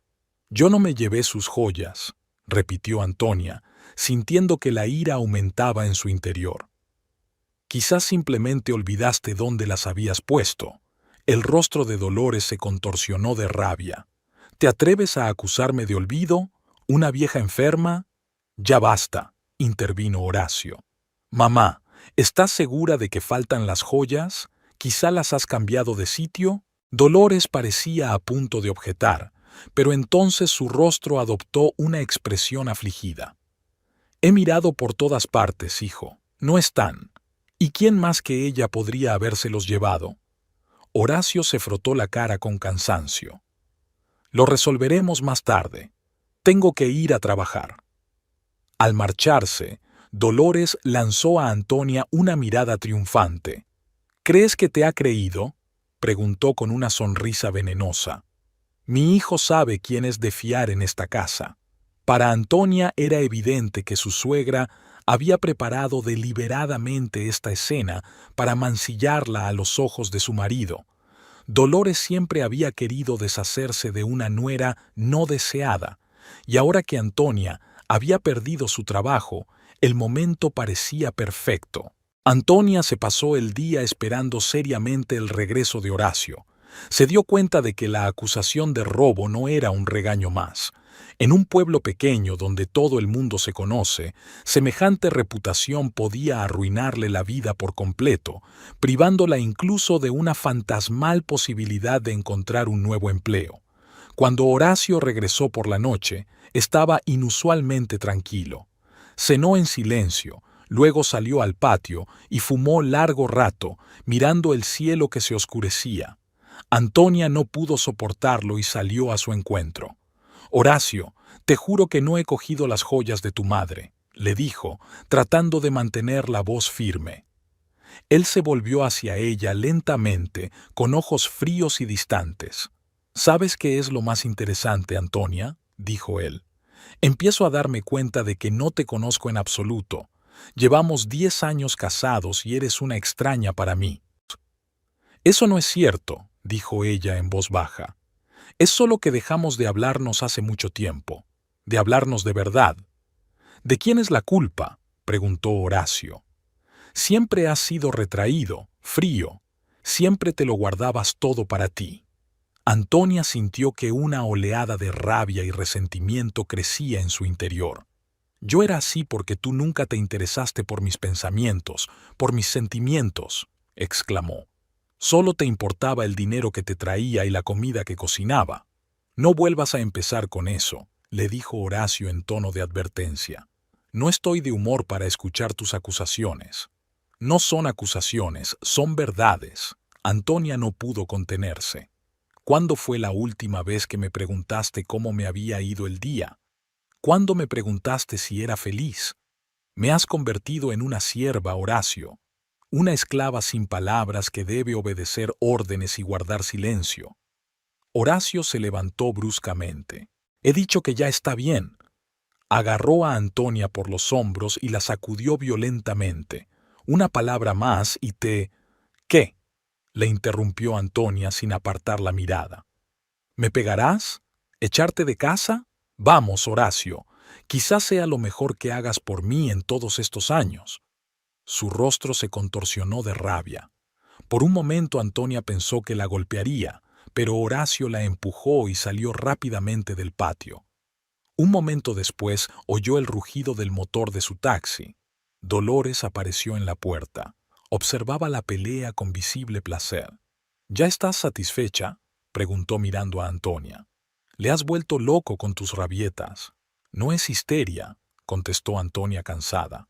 «Yo no me llevé sus joyas», repitió Antonia, sintiendo que la ira aumentaba en su interior. «Quizás simplemente olvidaste dónde las habías puesto». El rostro de Dolores se contorsionó de rabia. «¿Te atreves a acusarme de olvido? ¿Una vieja enferma?». «Ya basta», intervino Horacio. «Mamá, ¿estás segura de que faltan las joyas? ¿Quizá las has cambiado de sitio?». Dolores parecía a punto de objetar, pero entonces su rostro adoptó una expresión afligida. «He mirado por todas partes, hijo. No están. ¿Y quién más que ella podría habérselos llevado?». Horacio se frotó la cara con cansancio. «Lo resolveremos más tarde. Tengo que ir a trabajar». Al marcharse, Dolores lanzó a Antonia una mirada triunfante. «¿Crees que te ha creído?», preguntó con una sonrisa venenosa. «Mi hijo sabe quién es de fiar en esta casa». Para Antonia era evidente que su suegra Había preparado deliberadamente esta escena para mancillarla a los ojos de su marido. Dolores siempre había querido deshacerse de una nuera no deseada, y ahora que Antonia había perdido su trabajo, el momento parecía perfecto. Antonia se pasó el día esperando seriamente el regreso de Horacio. Se dio cuenta de que la acusación de robo no era un regaño más. En un pueblo pequeño donde todo el mundo se conoce, semejante reputación podía arruinarle la vida por completo, privándola incluso de una fantasmal posibilidad de encontrar un nuevo empleo. Cuando Horacio regresó por la noche, estaba inusualmente tranquilo. Cenó en silencio, luego salió al patio y fumó largo rato, mirando el cielo que se oscurecía. Antonia no pudo soportarlo y salió a su encuentro. «Horacio, te juro que no he cogido las joyas de tu madre», le dijo, tratando de mantener la voz firme. Él se volvió hacia ella lentamente, con ojos fríos y distantes. «¿Sabes qué es lo más interesante, Antonia?», dijo él. «Empiezo a darme cuenta de que no te conozco en absoluto. Llevamos 10 años casados y eres una extraña para mí». «Eso no es cierto», dijo ella en voz baja. «Es solo que dejamos de hablarnos hace mucho tiempo, de hablarnos de verdad». «¿De quién es la culpa?», preguntó Horacio. «Siempre has sido retraído, frío. Siempre te lo guardabas todo para ti». Antonia sintió que una oleada de rabia y resentimiento crecía en su interior. «Yo era así porque tú nunca te interesaste por mis pensamientos, por mis sentimientos», exclamó. «Solo te importaba el dinero que te traía y la comida que cocinaba». «No vuelvas a empezar con eso», le dijo Horacio en tono de advertencia. «No estoy de humor para escuchar tus acusaciones». «No son acusaciones, son verdades». Antonia no pudo contenerse. «¿Cuándo fue la última vez que me preguntaste cómo me había ido el día? ¿Cuándo me preguntaste si era feliz? Me has convertido en una sierva, Horacio. Una esclava sin palabras que debe obedecer órdenes y guardar silencio». Horacio se levantó bruscamente. «He dicho que ya está bien». Agarró a Antonia por los hombros y la sacudió violentamente. «Una palabra más y te...» «¿Qué?», le interrumpió Antonia sin apartar la mirada. «¿Me pegarás? ¿Echarte de casa? Vamos, Horacio, quizás sea lo mejor que hagas por mí en todos estos años». Su rostro se contorsionó de rabia. Por un momento Antonia pensó que la golpearía, pero Horacio la empujó y salió rápidamente del patio. Un momento después oyó el rugido del motor de su taxi. Dolores apareció en la puerta. Observaba la pelea con visible placer. «¿Ya estás satisfecha?», preguntó mirando a Antonia. «Le has vuelto loco con tus rabietas». «No es histeria», contestó Antonia cansada.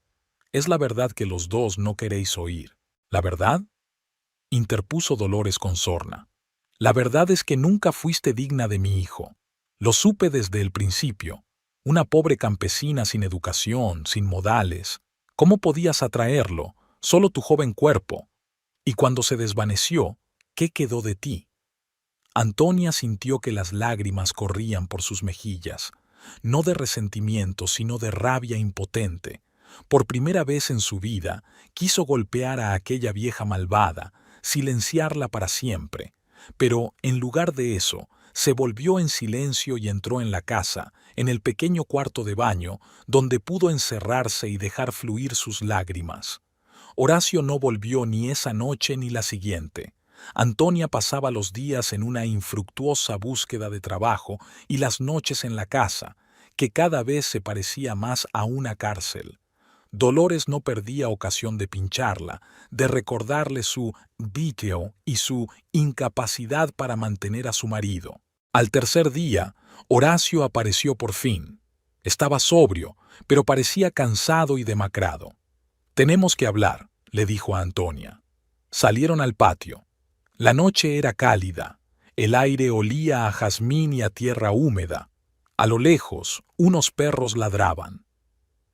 «Es la verdad que los dos no queréis oír». «¿La verdad?», interpuso Dolores con sorna. «La verdad es que nunca fuiste digna de mi hijo. Lo supe desde el principio. Una pobre campesina sin educación, sin modales. ¿Cómo podías atraerlo? Solo tu joven cuerpo. Y cuando se desvaneció, ¿qué quedó de ti?». Antonia sintió que las lágrimas corrían por sus mejillas, no de resentimiento, sino de rabia impotente. Por primera vez en su vida, quiso golpear a aquella vieja malvada, silenciarla para siempre, pero en lugar de eso, se volvió en silencio y entró en la casa, en el pequeño cuarto de baño, donde pudo encerrarse y dejar fluir sus lágrimas. Horacio no volvió ni esa noche ni la siguiente. Antonia pasaba los días en una infructuosa búsqueda de trabajo y las noches en la casa, que cada vez se parecía más a una cárcel. Dolores no perdía ocasión de pincharla, de recordarle su vicio y su incapacidad para mantener a su marido. Al tercer día, Horacio apareció por fin. Estaba sobrio, pero parecía cansado y demacrado. «Tenemos que hablar», le dijo a Antonia. Salieron al patio. La noche era cálida. El aire olía a jazmín y a tierra húmeda. A lo lejos, unos perros ladraban.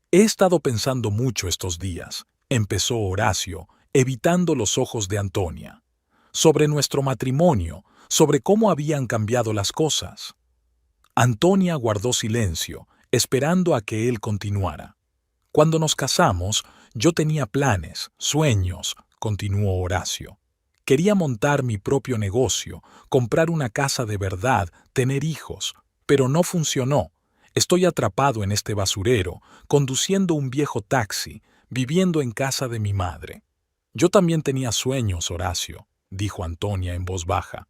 «He estado pensando mucho estos días», empezó Horacio, evitando los ojos de Antonia. «Sobre nuestro matrimonio, sobre cómo habían cambiado las cosas». Antonia guardó silencio, esperando a que él continuara. Cuando nos casamos, yo tenía planes, sueños, continuó Horacio. Quería montar mi propio negocio, comprar una casa de verdad, tener hijos, pero no funcionó. Estoy atrapado en este basurero, conduciendo un viejo taxi, viviendo en casa de mi madre. Yo también tenía sueños, Horacio, dijo Antonia en voz baja.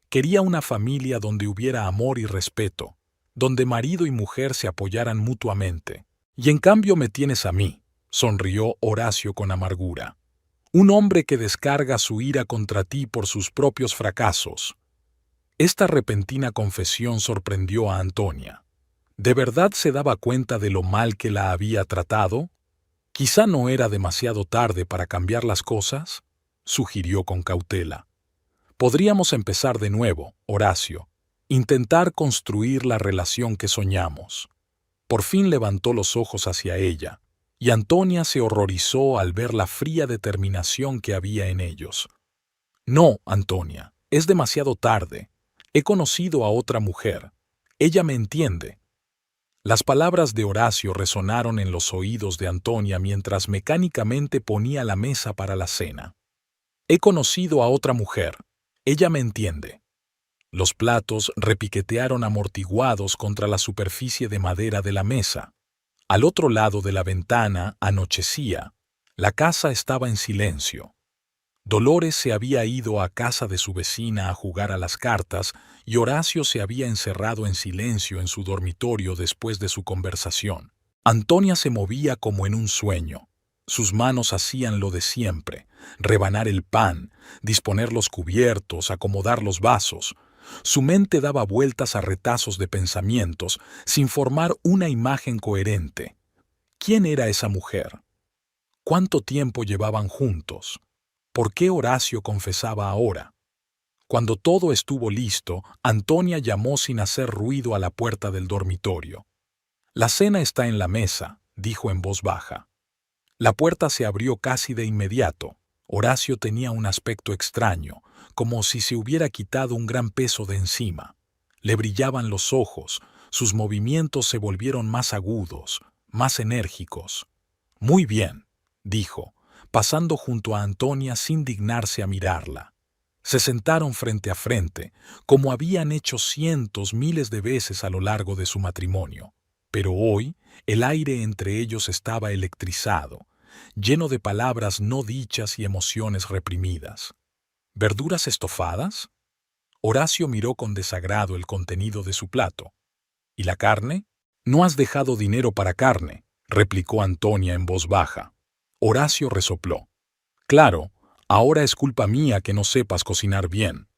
Quería una familia donde hubiera amor y respeto, donde marido y mujer se apoyaran mutuamente. Y en cambio me tienes a mí, sonrió Horacio con amargura. Un hombre que descarga su ira contra ti por sus propios fracasos. Esta repentina confesión sorprendió a Antonia. ¿De verdad se daba cuenta de lo mal que la había tratado? Quizá no era demasiado tarde para cambiar las cosas, sugirió con cautela. Podríamos empezar de nuevo, Horacio, intentar construir la relación que soñamos. Por fin levantó los ojos hacia ella, y Antonia se horrorizó al ver la fría determinación que había en ellos. No, Antonia, es demasiado tarde. He conocido a otra mujer. Ella me entiende. Las palabras de Horacio resonaron en los oídos de Antonia mientras mecánicamente ponía la mesa para la cena. He conocido a otra mujer. Ella me entiende. Los platos repiquetearon amortiguados contra la superficie de madera de la mesa. Al otro lado de la ventana anochecía. La casa estaba en silencio. Dolores se había ido a casa de su vecina a jugar a las cartas y Horacio se había encerrado en silencio en su dormitorio después de su conversación. Antonia se movía como en un sueño. Sus manos hacían lo de siempre: rebanar el pan, disponer los cubiertos, acomodar los vasos. Su mente daba vueltas a retazos de pensamientos sin formar una imagen coherente. ¿Quién era esa mujer? ¿Cuánto tiempo llevaban juntos? ¿Por qué Horacio confesaba ahora? Cuando todo estuvo listo, Antonia llamó sin hacer ruido a la puerta del dormitorio. «La cena está en la mesa», dijo en voz baja. La puerta se abrió casi de inmediato. Horacio tenía un aspecto extraño, como si se hubiera quitado un gran peso de encima. Le brillaban los ojos, sus movimientos se volvieron más agudos, más enérgicos. «Muy bien», dijo, pasando junto a Antonia sin dignarse a mirarla. Se sentaron frente a frente, como habían hecho cientos, miles de veces a lo largo de su matrimonio. Pero hoy el aire entre ellos estaba electrizado, lleno de palabras no dichas y emociones reprimidas. ¿Verduras estofadas? Horacio miró con desagrado el contenido de su plato. ¿Y la carne? No has dejado dinero para carne, replicó Antonia en voz baja. Horacio resopló. Claro, ahora es culpa mía que no sepas cocinar bien.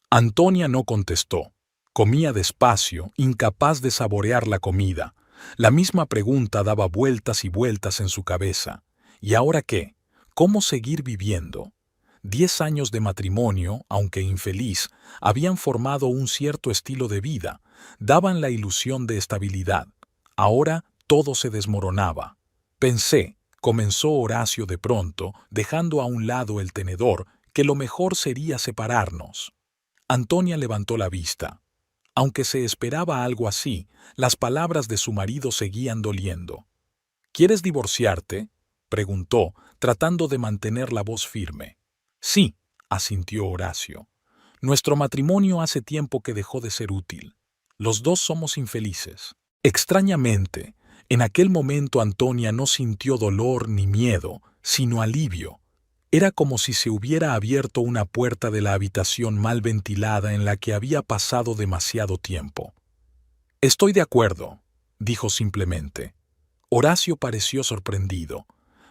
Antonia no contestó. Comía despacio, incapaz de saborear la comida. La misma pregunta daba vueltas y vueltas en su cabeza. ¿Y ahora qué? ¿Cómo seguir viviendo? 10 años de matrimonio, aunque infeliz, habían formado un cierto estilo de vida, daban la ilusión de estabilidad. Ahora todo se desmoronaba. Pensé, comenzó Horacio de pronto, dejando a un lado el tenedor, que lo mejor sería separarnos. Antonia levantó la vista. Aunque se esperaba algo así, las palabras de su marido seguían doliendo. ¿Quieres divorciarte?, preguntó, tratando de mantener la voz firme. Sí, asintió Horacio. Nuestro matrimonio hace tiempo que dejó de ser útil. Los dos somos infelices. Extrañamente, en aquel momento Antonia no sintió dolor ni miedo, sino alivio. Era como si se hubiera abierto una puerta de la habitación mal ventilada en la que había pasado demasiado tiempo. Estoy de acuerdo, dijo simplemente. Horacio pareció sorprendido.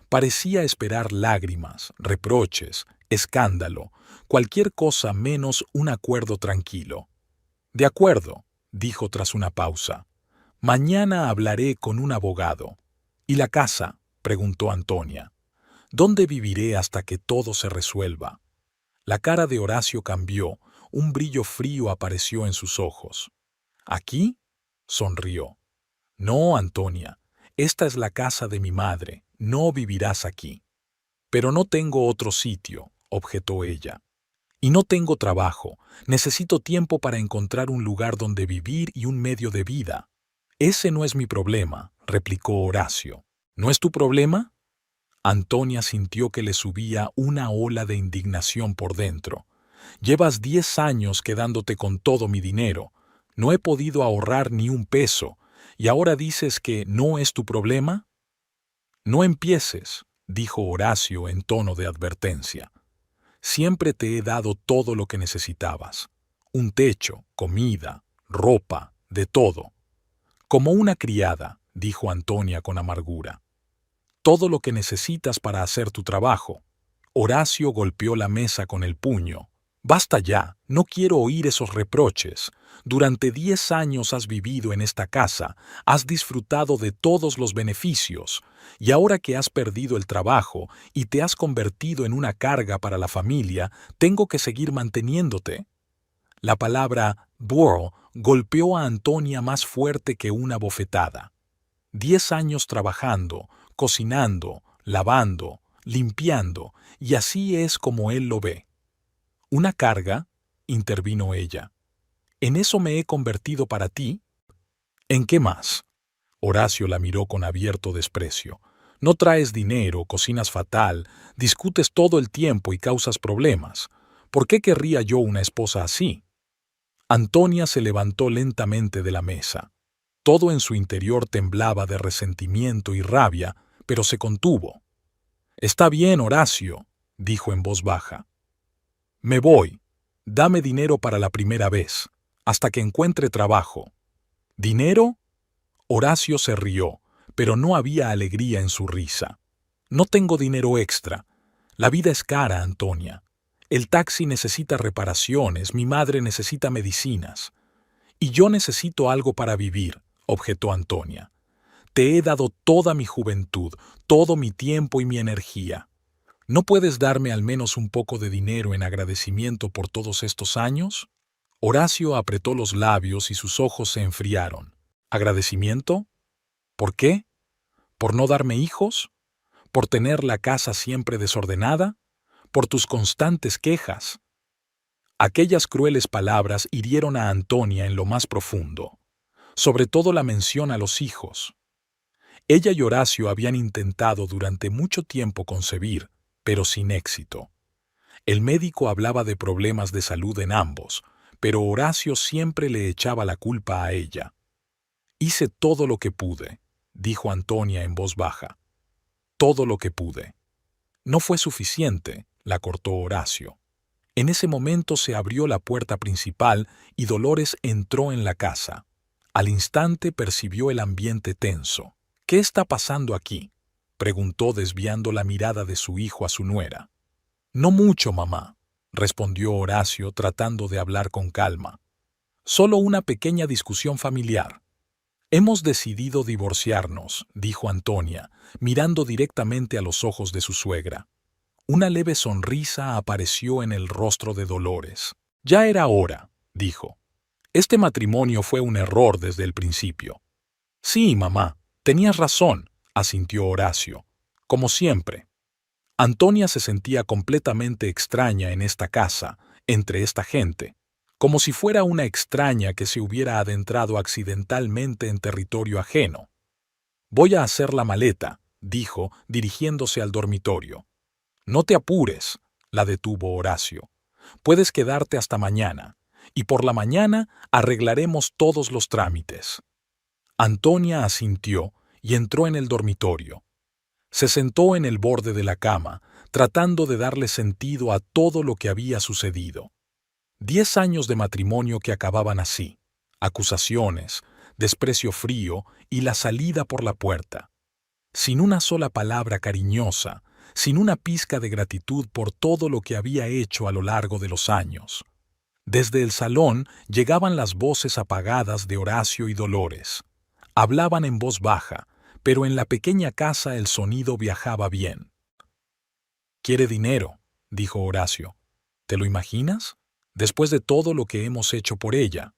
Parecía esperar lágrimas, reproches, escándalo, cualquier cosa menos un acuerdo tranquilo. De acuerdo, dijo tras una pausa. Mañana hablaré con un abogado. ¿Y la casa?, preguntó Antonia. ¿Dónde viviré hasta que todo se resuelva? La cara de Horacio cambió, un brillo frío apareció en sus ojos. ¿Aquí?, sonrió. No, Antonia, esta es la casa de mi madre, no vivirás aquí. Pero no tengo otro sitio, objetó ella. Y no tengo trabajo, necesito tiempo para encontrar un lugar donde vivir y un medio de vida. Ese no es mi problema, replicó Horacio. ¿No es tu problema? Antonia sintió que le subía una ola de indignación por dentro. Llevas 10 años quedándote con todo mi dinero. No he podido ahorrar ni un peso. ¿Y ahora dices que no es tu problema? No empieces, dijo Horacio en tono de advertencia. Siempre te he dado todo lo que necesitabas. Un techo, comida, ropa, de todo. Como una criada, dijo Antonia con amargura. Todo lo que necesitas para hacer tu trabajo. Horacio golpeó la mesa con el puño. Basta ya, no quiero oír esos reproches. Durante 10 años has vivido en esta casa, has disfrutado de todos los beneficios, y ahora que has perdido el trabajo y te has convertido en una carga para la familia, tengo que seguir manteniéndote. La palabra burro golpeó a Antonia más fuerte que una bofetada. 10 años trabajando, cocinando, lavando, limpiando, y así es como él lo ve. ¿Una carga? Intervino ella. ¿En eso me he convertido para ti? ¿En qué más? Horacio la miró con abierto desprecio. No traes dinero, cocinas fatal, discutes todo el tiempo y causas problemas. ¿Por qué querría yo una esposa así? Antonia se levantó lentamente de la mesa. Todo en su interior temblaba de resentimiento y rabia, pero se contuvo. Está bien, Horacio, dijo en voz baja. Me voy. Dame dinero para la primera vez, hasta que encuentre trabajo. ¿Dinero? Horacio se rió, pero no había alegría en su risa. No tengo dinero extra. La vida es cara, Antonia. El taxi necesita reparaciones, mi madre necesita medicinas. Y yo necesito algo para vivir, objetó Antonia. Te he dado toda mi juventud, todo mi tiempo y mi energía. ¿No puedes darme al menos un poco de dinero en agradecimiento por todos estos años? Horacio apretó los labios y sus ojos se enfriaron. ¿Agradecimiento? ¿Por qué? ¿Por no darme hijos? ¿Por tener la casa siempre desordenada? ¿Por tus constantes quejas? Aquellas crueles palabras hirieron a Antonia en lo más profundo, sobre todo la mención a los hijos. Ella y Horacio habían intentado durante mucho tiempo concebir, pero sin éxito. El médico hablaba de problemas de salud en ambos, pero Horacio siempre le echaba la culpa a ella. Hice todo lo que pude, dijo Antonia en voz baja. Todo lo que pude. No fue suficiente, la cortó Horacio. En ese momento se abrió la puerta principal y Dolores entró en la casa. Al instante percibió el ambiente tenso. ¿Qué está pasando aquí?, preguntó desviando la mirada de su hijo a su nuera. No mucho, mamá, respondió Horacio tratando de hablar con calma. Solo una pequeña discusión familiar. Hemos decidido divorciarnos, dijo Antonia, mirando directamente a los ojos de su suegra. Una leve sonrisa apareció en el rostro de Dolores. Ya era hora, dijo. Este matrimonio fue un error desde el principio. Sí, mamá, tenías razón, asintió Horacio. Como siempre. Antonia se sentía completamente extraña en esta casa, entre esta gente, como si fuera una extraña que se hubiera adentrado accidentalmente en territorio ajeno. Voy a hacer la maleta, dijo, dirigiéndose al dormitorio. No te apures, la detuvo Horacio. Puedes quedarte hasta mañana, y por la mañana arreglaremos todos los trámites. Antonia asintió y entró en el dormitorio. Se sentó en el borde de la cama, tratando de darle sentido a todo lo que había sucedido. 10 años de matrimonio que acababan así, acusaciones, desprecio frío y la salida por la puerta. Sin una sola palabra cariñosa, sin una pizca de gratitud por todo lo que había hecho a lo largo de los años. Desde el salón llegaban las voces apagadas de Horacio y Dolores. Hablaban en voz baja, pero en la pequeña casa el sonido viajaba bien. «Quiere dinero», dijo Horacio. «¿Te lo imaginas? Después de todo lo que hemos hecho por ella».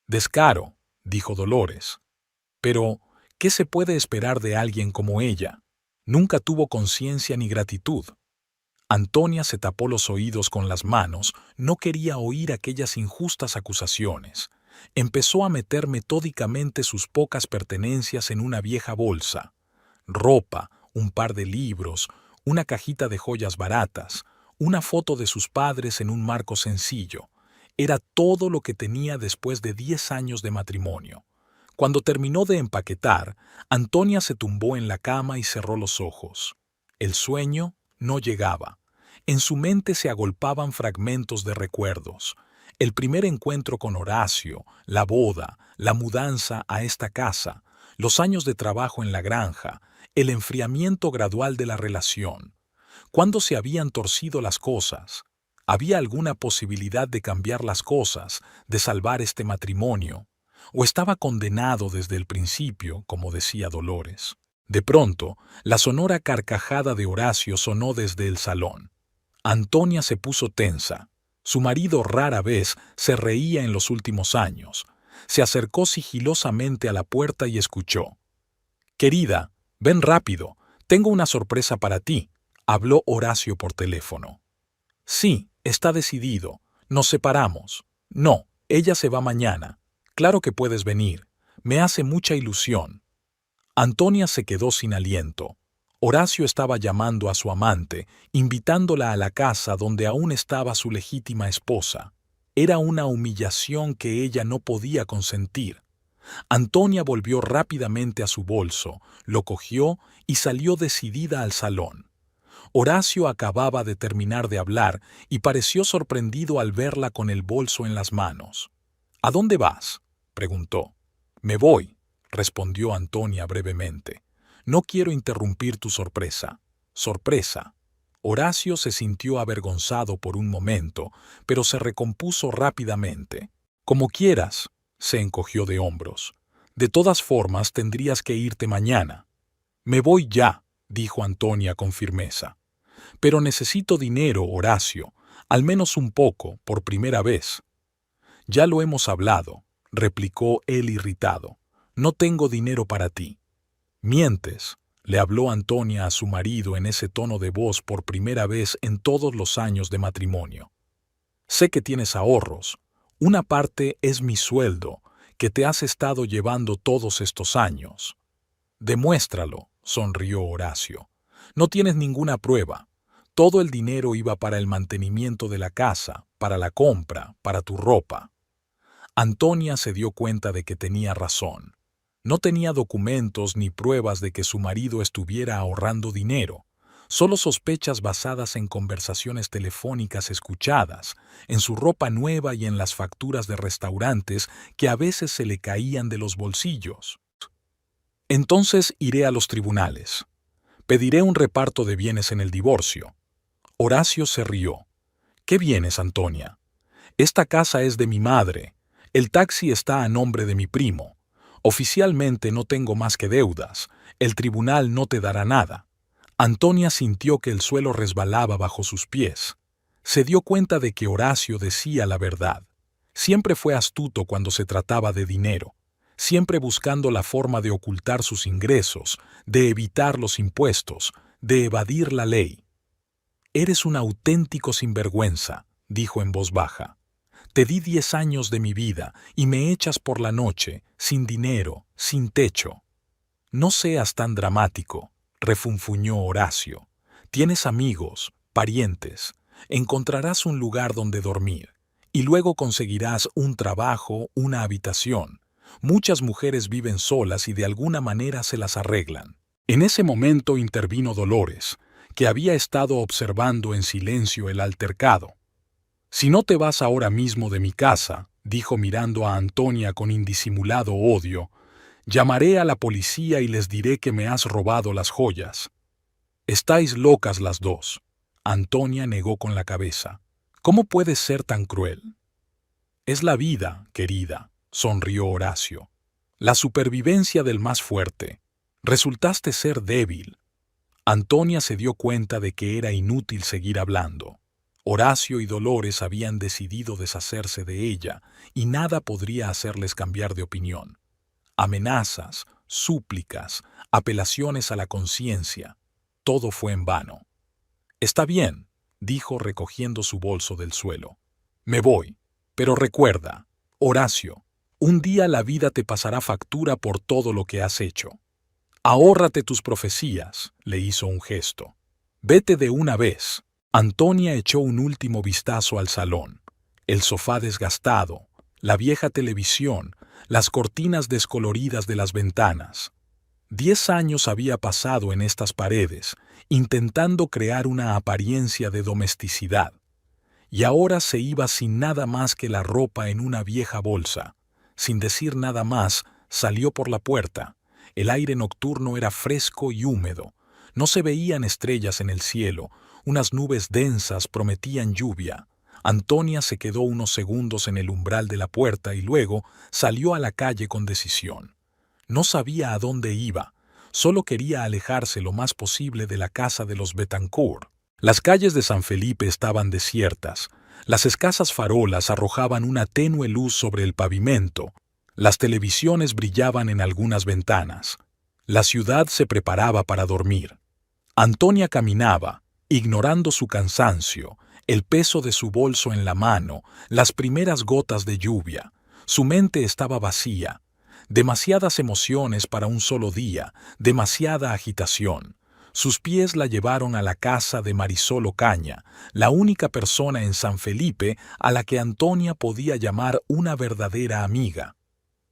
«Descaro», dijo Dolores. «Pero, ¿qué se puede esperar de alguien como ella? Nunca tuvo conciencia ni gratitud». Antonia se tapó los oídos con las manos, no quería oír aquellas injustas acusaciones. Empezó a meter metódicamente sus pocas pertenencias en una vieja bolsa. ropa, un par de libros, una cajita de joyas baratas, una foto de sus padres en un marco sencillo. Era todo lo que tenía después de 10 años de matrimonio. Cuando terminó de empaquetar, Antonia se tumbó en la cama y cerró los ojos. El sueño no llegaba. En su mente se agolpaban fragmentos de recuerdos. El primer encuentro con Horacio, la boda, la mudanza a esta casa, los años de trabajo en la granja, el enfriamiento gradual de la relación. ¿Cuándo se habían torcido las cosas? ¿Había alguna posibilidad de cambiar las cosas, de salvar este matrimonio? ¿O estaba condenado desde el principio, como decía Dolores? De pronto, la sonora carcajada de Horacio sonó desde el salón. Antonia se puso tensa. Su marido rara vez se reía en los últimos años. Se acercó sigilosamente a la puerta y escuchó. «Querida, ven rápido, tengo una sorpresa para ti», habló Horacio por teléfono. «Sí, está decidido. Nos separamos. No, ella se va mañana. Claro que puedes venir. Me hace mucha ilusión». Antonia se quedó sin aliento. Horacio estaba llamando a su amante, invitándola a la casa donde aún estaba su legítima esposa. Era una humillación que ella no podía consentir. Antonia volvió rápidamente a su bolso, lo cogió y salió decidida al salón. Horacio acababa de terminar de hablar y pareció sorprendido al verla con el bolso en las manos. «¿A dónde vas?», preguntó. «Me voy», respondió Antonia brevemente. «No quiero interrumpir tu sorpresa». «Sorpresa». Horacio se sintió avergonzado por un momento, pero se recompuso rápidamente. «Como quieras», se encogió de hombros. «De todas formas tendrías que irte mañana». «Me voy ya», dijo Antonia con firmeza. «Pero necesito dinero, Horacio, al menos un poco, por primera vez». «Ya lo hemos hablado», replicó él irritado. «No tengo dinero para ti». «Mientes», le habló Antonia a su marido en ese tono de voz por primera vez en todos los años de matrimonio. «Sé que tienes ahorros. Una parte es mi sueldo, que te has estado llevando todos estos años». «Demuéstralo», sonrió Horacio. «No tienes ninguna prueba. Todo el dinero iba para el mantenimiento de la casa, para la compra, para tu ropa». Antonia se dio cuenta de que tenía razón. No tenía documentos ni pruebas de que su marido estuviera ahorrando dinero, solo sospechas basadas en conversaciones telefónicas escuchadas, en su ropa nueva y en las facturas de restaurantes que a veces se le caían de los bolsillos. «Entonces iré a los tribunales. Pediré un reparto de bienes en el divorcio». Horacio se rió. «¿Qué bienes, Antonia? Esta casa es de mi madre. El taxi está a nombre de mi primo. Oficialmente no tengo más que deudas. El tribunal no te dará nada». Antonia sintió que el suelo resbalaba bajo sus pies. Se dio cuenta de que Horacio decía la verdad. Siempre fue astuto cuando se trataba de dinero, siempre buscando la forma de ocultar sus ingresos, de evitar los impuestos, de evadir la ley. «Eres un auténtico sinvergüenza», dijo en voz baja. «Te di 10 años de mi vida y me echas por la noche, sin dinero, sin techo». «No seas tan dramático», refunfuñó Horacio. «Tienes amigos, parientes, encontrarás un lugar donde dormir, y luego conseguirás un trabajo, una habitación. Muchas mujeres viven solas y de alguna manera se las arreglan». En ese momento intervino Dolores, que había estado observando en silencio el altercado. «Si no te vas ahora mismo de mi casa», dijo mirando a Antonia con indisimulado odio, «llamaré a la policía y les diré que me has robado las joyas». «Estáis locas las dos». Antonia negó con la cabeza. «¿Cómo puedes ser tan cruel?» «Es la vida, querida», sonrió Horacio. «La supervivencia del más fuerte. Resultaste ser débil». Antonia se dio cuenta de que era inútil seguir hablando. Horacio y Dolores habían decidido deshacerse de ella y nada podría hacerles cambiar de opinión. Amenazas, súplicas, apelaciones a la conciencia, todo fue en vano. «Está bien», dijo recogiendo su bolso del suelo. «Me voy, pero recuerda, Horacio, un día la vida te pasará factura por todo lo que has hecho». Ahórrate tus profecías, le hizo un gesto. Vete de una vez. Antonia echó un último vistazo al salón. El sofá desgastado, la vieja televisión, las cortinas descoloridas de las ventanas. 10 años había pasado en estas paredes, intentando crear una apariencia de domesticidad. Y ahora se iba sin nada más que la ropa en una vieja bolsa. Sin decir nada más, salió por la puerta. El aire nocturno era fresco y húmedo. No se veían estrellas en el cielo, unas nubes densas prometían lluvia. Antonia se quedó unos segundos en el umbral de la puerta y luego salió a la calle con decisión. No sabía a dónde iba, solo quería alejarse lo más posible de la casa de los Bettencourt. Las calles de San Felipe estaban desiertas, las escasas farolas arrojaban una tenue luz sobre el pavimento, las televisiones brillaban en algunas ventanas. La ciudad se preparaba para dormir. Antonia caminaba, ignorando su cansancio, el peso de su bolso en la mano, las primeras gotas de lluvia. Su mente estaba vacía. Demasiadas emociones para un solo día, demasiada agitación. Sus pies la llevaron a la casa de Marisol Ocaña, la única persona en San Felipe a la que Antonia podía llamar una verdadera amiga.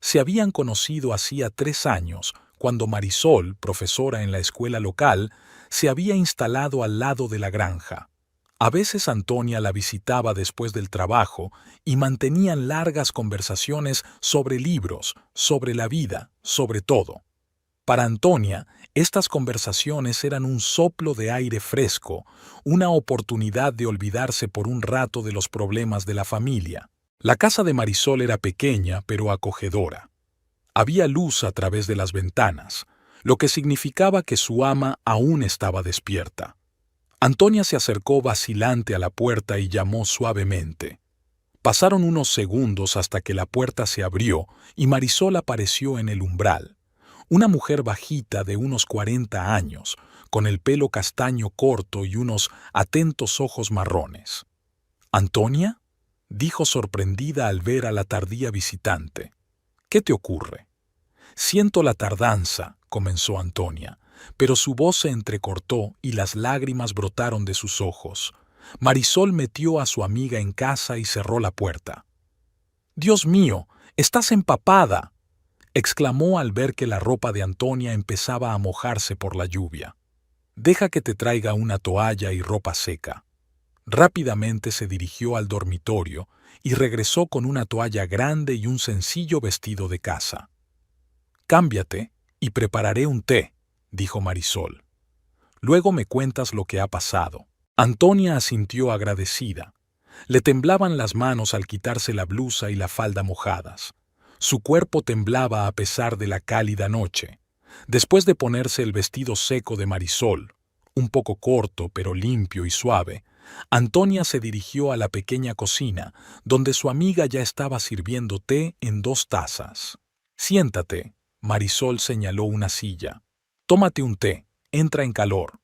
Se habían conocido hacía 3 años, cuando Marisol, profesora en la escuela local, se había instalado al lado de la granja. A veces Antonia la visitaba después del trabajo y mantenían largas conversaciones sobre libros, sobre la vida, sobre todo. Para Antonia, estas conversaciones eran un soplo de aire fresco, una oportunidad de olvidarse por un rato de los problemas de la familia. La casa de Marisol era pequeña pero acogedora. Había luz a través de las ventanas, lo que significaba que su ama aún estaba despierta. Antonia se acercó vacilante a la puerta y llamó suavemente. Pasaron unos segundos hasta que la puerta se abrió y Marisol apareció en el umbral. Una mujer bajita de unos 40 años, con el pelo castaño corto y unos atentos ojos marrones. «¿Antonia?», dijo sorprendida al ver a la tardía visitante. «¿Qué te ocurre?». «Siento la tardanza», comenzó Antonia, pero su voz se entrecortó y las lágrimas brotaron de sus ojos. Marisol metió a su amiga en casa y cerró la puerta. «Dios mío, estás empapada», exclamó al ver que la ropa de Antonia empezaba a mojarse por la lluvia. «Deja que te traiga una toalla y ropa seca». Rápidamente se dirigió al dormitorio y regresó con una toalla grande y un sencillo vestido de casa. «Cámbiate y prepararé un té», dijo Marisol. «Luego me cuentas lo que ha pasado». Antonia asintió agradecida. Le temblaban las manos al quitarse la blusa y la falda mojadas. Su cuerpo temblaba a pesar de la cálida noche. Después de ponerse el vestido seco de Marisol, un poco corto pero limpio y suave, Antonia se dirigió a la pequeña cocina, donde su amiga ya estaba sirviendo té en 2 tazas. «Siéntate», Marisol señaló una silla. «Tómate un té, entra en calor».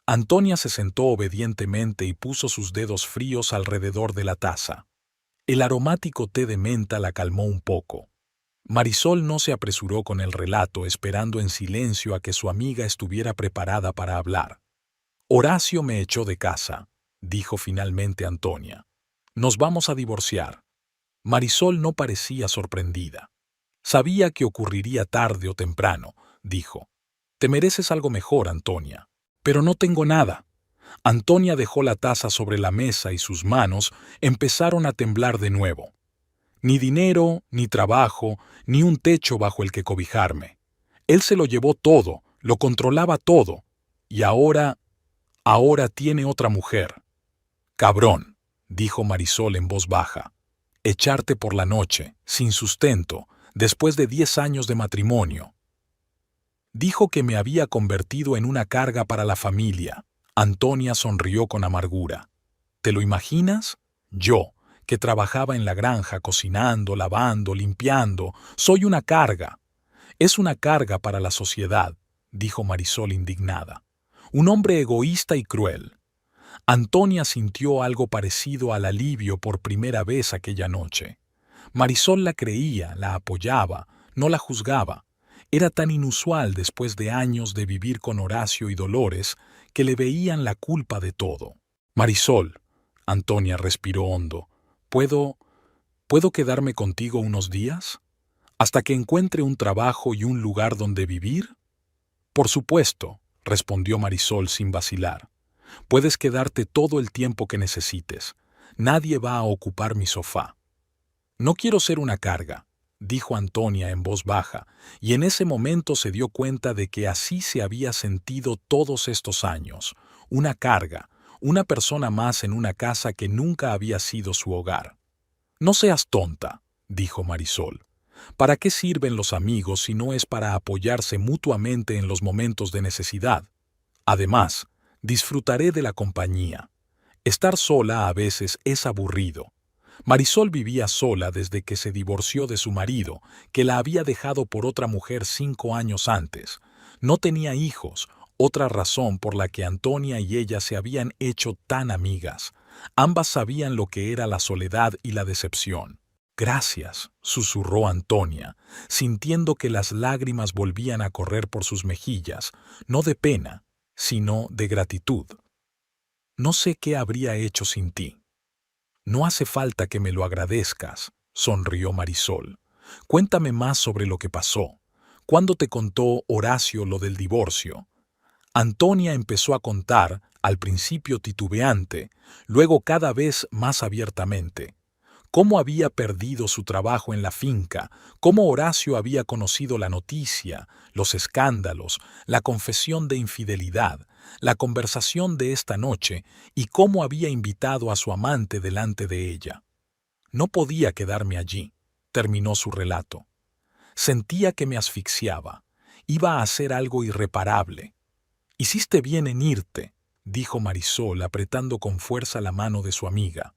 Antonia se sentó obedientemente y puso sus dedos fríos alrededor de la taza. El aromático té de menta la calmó un poco. Marisol no se apresuró con el relato, esperando en silencio a que su amiga estuviera preparada para hablar. «Horacio me echó de casa», dijo finalmente Antonia. «Nos vamos a divorciar». Marisol no parecía sorprendida. «Sabía que ocurriría tarde o temprano», dijo. «Te mereces algo mejor, Antonia». «Pero no tengo nada». Antonia dejó la taza sobre la mesa y sus manos empezaron a temblar de nuevo. «Ni dinero, ni trabajo, ni un techo bajo el que cobijarme. Él se lo llevó todo, lo controlaba todo. Y ahora tiene otra mujer». «Cabrón», dijo Marisol en voz baja. «Echarte por la noche, sin sustento, después de 10 años de matrimonio». Dijo que me había convertido en una carga para la familia. Antonia sonrió con amargura. ¿Te lo imaginas? Yo, que trabajaba en la granja cocinando, lavando, limpiando, soy una carga. Es una carga para la sociedad, dijo Marisol indignada. Un hombre egoísta y cruel. Antonia sintió algo parecido al alivio por primera vez aquella noche. Marisol la creía, la apoyaba, no la juzgaba. Era tan inusual después de años de vivir con Horacio y Dolores que le veían la culpa de todo. Marisol, Antonia respiró hondo, ¿puedo quedarme contigo unos días? ¿Hasta que encuentre un trabajo y un lugar donde vivir? Por supuesto, respondió Marisol sin vacilar. Puedes quedarte todo el tiempo que necesites. Nadie va a ocupar mi sofá. No quiero ser una carga, dijo Antonia en voz baja, y en ese momento se dio cuenta de que así se había sentido todos estos años. Una carga, una persona más en una casa que nunca había sido su hogar. No seas tonta, dijo Marisol. ¿Para qué sirven los amigos si no es para apoyarse mutuamente en los momentos de necesidad? Además, disfrutaré de la compañía. Estar sola a veces es aburrido. Marisol vivía sola desde que se divorció de su marido, que la había dejado por otra mujer 5 años antes. No tenía hijos, otra razón por la que Antonia y ella se habían hecho tan amigas. Ambas sabían lo que era la soledad y la decepción. Gracias, susurró Antonia, sintiendo que las lágrimas volvían a correr por sus mejillas, no de pena, sino de gratitud. No sé qué habría hecho sin ti. No hace falta que me lo agradezcas, sonrió Marisol. Cuéntame más sobre lo que pasó. ¿Cuándo te contó Horacio lo del divorcio? Antonia empezó a contar, al principio titubeante, luego cada vez más abiertamente. Cómo había perdido su trabajo en la finca, cómo Horacio había conocido la noticia, los escándalos, la confesión de infidelidad, la conversación de esta noche y cómo había invitado a su amante delante de ella. No podía quedarme allí, terminó su relato. Sentía que me asfixiaba. Iba a hacer algo irreparable. Hiciste bien en irte, dijo Marisol apretando con fuerza la mano de su amiga.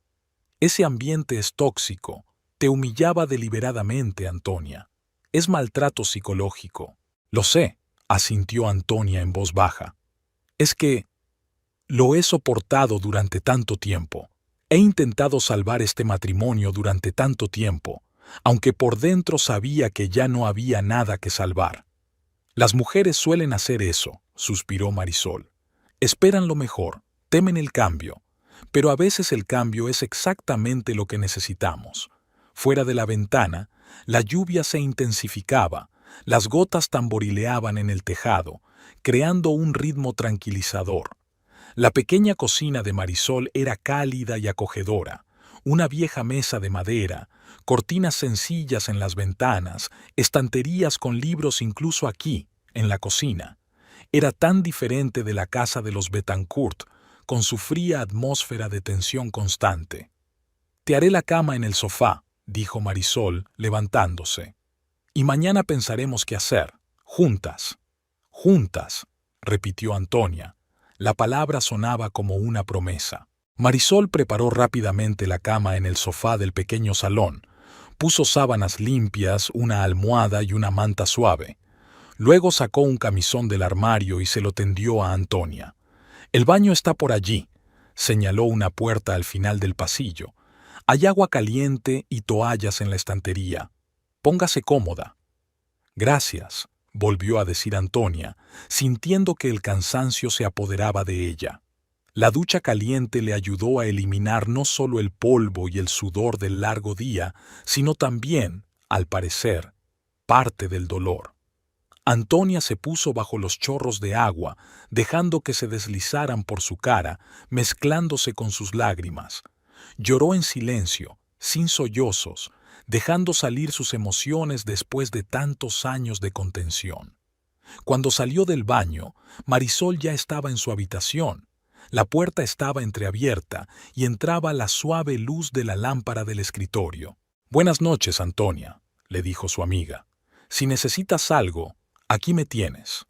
Ese ambiente es tóxico. Te humillaba deliberadamente, Antonia. Es maltrato psicológico. Lo sé, asintió Antonia en voz baja. Es que lo he soportado durante tanto tiempo. He intentado salvar este matrimonio durante tanto tiempo, aunque por dentro sabía que ya no había nada que salvar. Las mujeres suelen hacer eso, suspiró Marisol. Esperan lo mejor, temen el cambio. Pero a veces el cambio es exactamente lo que necesitamos. Fuera de la ventana, la lluvia se intensificaba, las gotas tamborileaban en el tejado, creando un ritmo tranquilizador. La pequeña cocina de Marisol era cálida y acogedora, una vieja mesa de madera, cortinas sencillas en las ventanas, estanterías con libros incluso aquí, en la cocina. Era tan diferente de la casa de los Betancourt, con su fría atmósfera de tensión constante. Te haré la cama en el sofá, dijo Marisol, levantándose. Y mañana pensaremos qué hacer, juntas. Juntas, repitió Antonia. La palabra sonaba como una promesa. Marisol preparó rápidamente la cama en el sofá del pequeño salón, puso sábanas limpias, una almohada y una manta suave. Luego sacó un camisón del armario y se lo tendió a Antonia. El baño está por allí, señaló una puerta al final del pasillo. Hay agua caliente y toallas en la estantería. Póngase cómoda. Gracias, volvió a decir Antonia, sintiendo que el cansancio se apoderaba de ella. La ducha caliente le ayudó a eliminar no solo el polvo y el sudor del largo día, sino también, al parecer, parte del dolor. Antonia se puso bajo los chorros de agua, dejando que se deslizaran por su cara, mezclándose con sus lágrimas. Lloró en silencio, sin sollozos, dejando salir sus emociones después de tantos años de contención. Cuando salió del baño, Marisol ya estaba en su habitación. La puerta estaba entreabierta y entraba la suave luz de la lámpara del escritorio. «Buenas noches, Antonia», le dijo su amiga. «Si necesitas algo, aquí me tienes».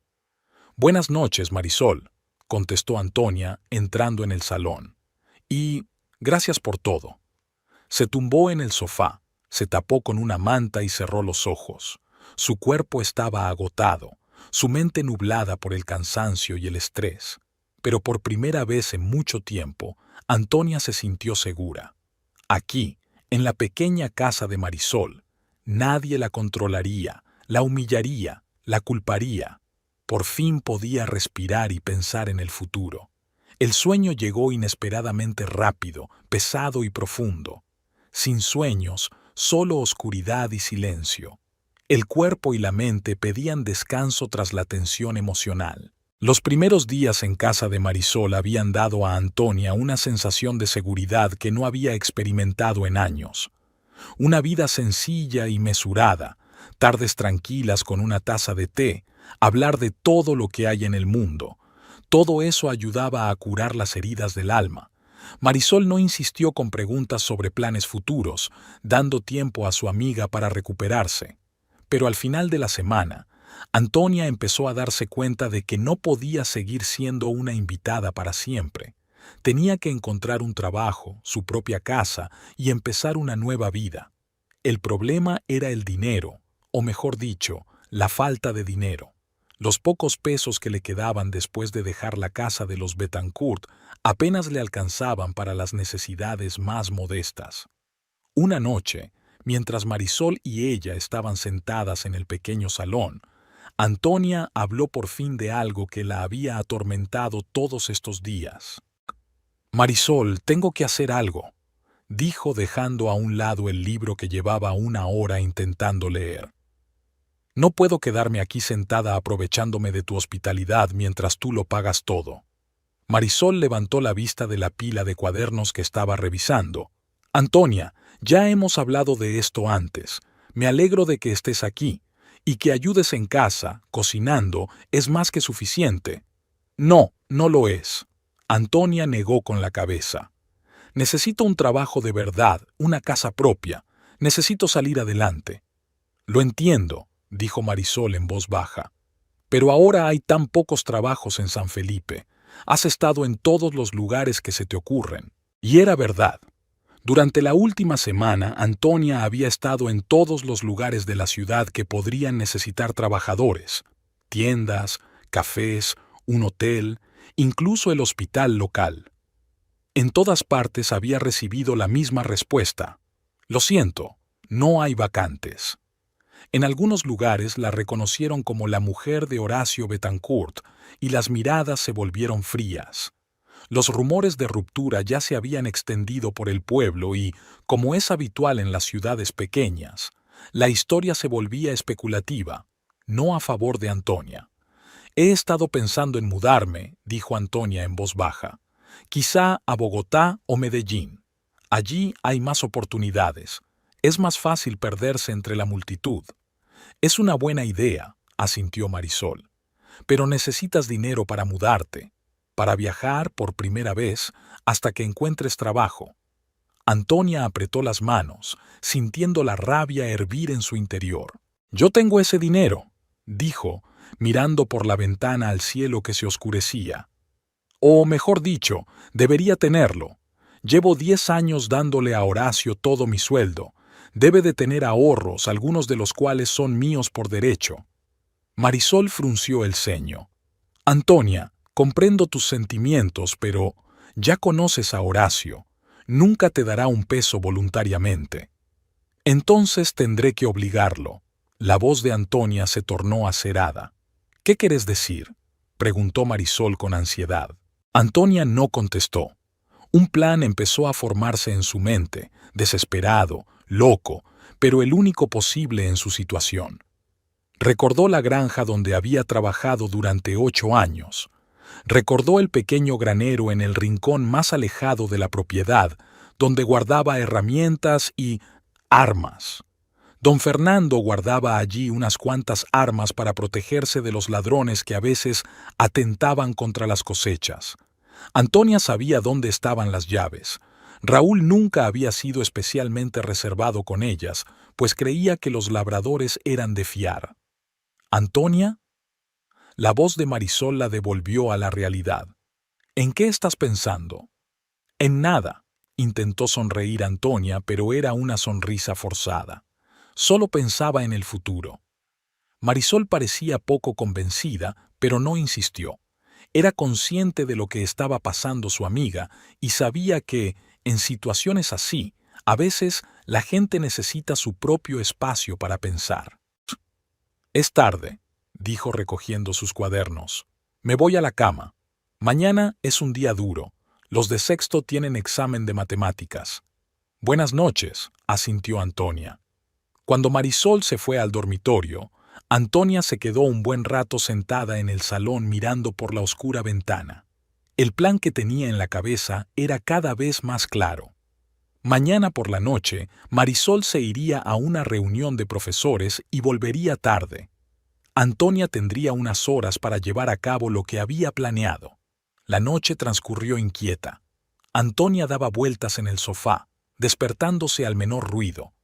«Buenas noches, Marisol», contestó Antonia, entrando en el salón. «Y gracias por todo». Se tumbó en el sofá, se tapó con una manta y cerró los ojos. Su cuerpo estaba agotado, su mente nublada por el cansancio y el estrés. Pero por primera vez en mucho tiempo, Antonia se sintió segura. Aquí, en la pequeña casa de Marisol, nadie la controlaría, la humillaría, La culparía. Por fin podía respirar y pensar en el futuro. El sueño llegó inesperadamente rápido, pesado y profundo. Sin sueños, solo oscuridad y silencio. El cuerpo y la mente pedían descanso tras la tensión emocional. Los primeros días en casa de Marisol habían dado a Antonia una sensación de seguridad que no había experimentado en años. Una vida sencilla y mesurada, tardes tranquilas con una taza de té, hablar de todo lo que hay en el mundo. Todo eso ayudaba a curar las heridas del alma. Marisol no insistió con preguntas sobre planes futuros, dando tiempo a su amiga para recuperarse. Pero al final de la semana, Antonia empezó a darse cuenta de que no podía seguir siendo una invitada para siempre. Tenía que encontrar un trabajo, su propia casa y empezar una nueva vida. El problema era el dinero, o mejor dicho, la falta de dinero. Los pocos pesos que le quedaban después de dejar la casa de los Bettencourt apenas le alcanzaban para las necesidades más modestas. Una noche, mientras Marisol y ella estaban sentadas en el pequeño salón, Antonia habló por fin de algo que la había atormentado todos estos días. «Marisol, tengo que hacer algo», dijo dejando a un lado el libro que llevaba una hora intentando leer. «No puedo quedarme aquí sentada aprovechándome de tu hospitalidad mientras tú lo pagas todo». Marisol levantó la vista de la pila de cuadernos que estaba revisando. «Antonia, ya hemos hablado de esto antes. Me alegro de que estés aquí. Y que ayudes en casa, cocinando, es más que suficiente». «No, no lo es». Antonia negó con la cabeza. «Necesito un trabajo de verdad, una casa propia. Necesito salir adelante». «Lo entiendo», dijo Marisol en voz baja. «Pero ahora hay tan pocos trabajos en San Felipe. Has estado en todos los lugares que se te ocurren». Y era verdad. Durante la última semana, Antonia había estado en todos los lugares de la ciudad que podrían necesitar trabajadores. Tiendas, cafés, un hotel, incluso el hospital local. En todas partes había recibido la misma respuesta. «Lo siento, no hay vacantes». En algunos lugares la reconocieron como la mujer de Horacio Bettencourt y las miradas se volvieron frías. Los rumores de ruptura ya se habían extendido por el pueblo y, como es habitual en las ciudades pequeñas, la historia se volvía especulativa, no a favor de Antonia. «He estado pensando en mudarme», dijo Antonia en voz baja. «Quizá a Bogotá o Medellín. Allí hay más oportunidades. Es más fácil perderse entre la multitud». «Es una buena idea», asintió Marisol. «Pero necesitas dinero para mudarte, para viajar por primera vez hasta que encuentres trabajo». Antonia apretó las manos, sintiendo la rabia hervir en su interior. «Yo tengo ese dinero», dijo, mirando por la ventana al cielo que se oscurecía. «O mejor dicho, debería tenerlo. Llevo 10 años dándole a Horacio todo mi sueldo. Debe de tener ahorros, algunos de los cuales son míos por derecho». Marisol frunció el ceño. «Antonia, comprendo tus sentimientos, pero ya conoces a Horacio. Nunca te dará un peso voluntariamente». «Entonces tendré que obligarlo». La voz de Antonia se tornó acerada. «¿Qué quieres decir?», preguntó Marisol con ansiedad. Antonia no contestó. Un plan empezó a formarse en su mente, desesperado, loco, pero el único posible en su situación. Recordó la granja donde había trabajado durante 8 años. Recordó el pequeño granero en el rincón más alejado de la propiedad, donde guardaba herramientas y armas. Don Fernando guardaba allí unas cuantas armas para protegerse de los ladrones que a veces atentaban contra las cosechas. Antonia sabía dónde estaban las llaves. Raúl nunca había sido especialmente reservado con ellas, pues creía que los labradores eran de fiar. «¿Antonia?». La voz de Marisol la devolvió a la realidad. «¿En qué estás pensando?». «En nada», intentó sonreír Antonia, pero era una sonrisa forzada. Solo pensaba en el futuro. Marisol parecía poco convencida, pero no insistió. Era consciente de lo que estaba pasando su amiga y sabía que, en situaciones así, a veces la gente necesita su propio espacio para pensar. «Es tarde», dijo recogiendo sus cuadernos. Me voy a la cama. Mañana es un día duro. Los de sexto tienen examen de matemáticas. Buenas noches, asintió Antonia. Cuando Marisol se fue al dormitorio, Antonia se quedó un buen rato sentada en el salón mirando por la oscura ventana. El plan que tenía en la cabeza era cada vez más claro. Mañana por la noche, Marisol se iría a una reunión de profesores y volvería tarde. Antonia tendría unas horas para llevar a cabo lo que había planeado. La noche transcurrió inquieta. Antonia daba vueltas en el sofá, despertándose al menor ruido.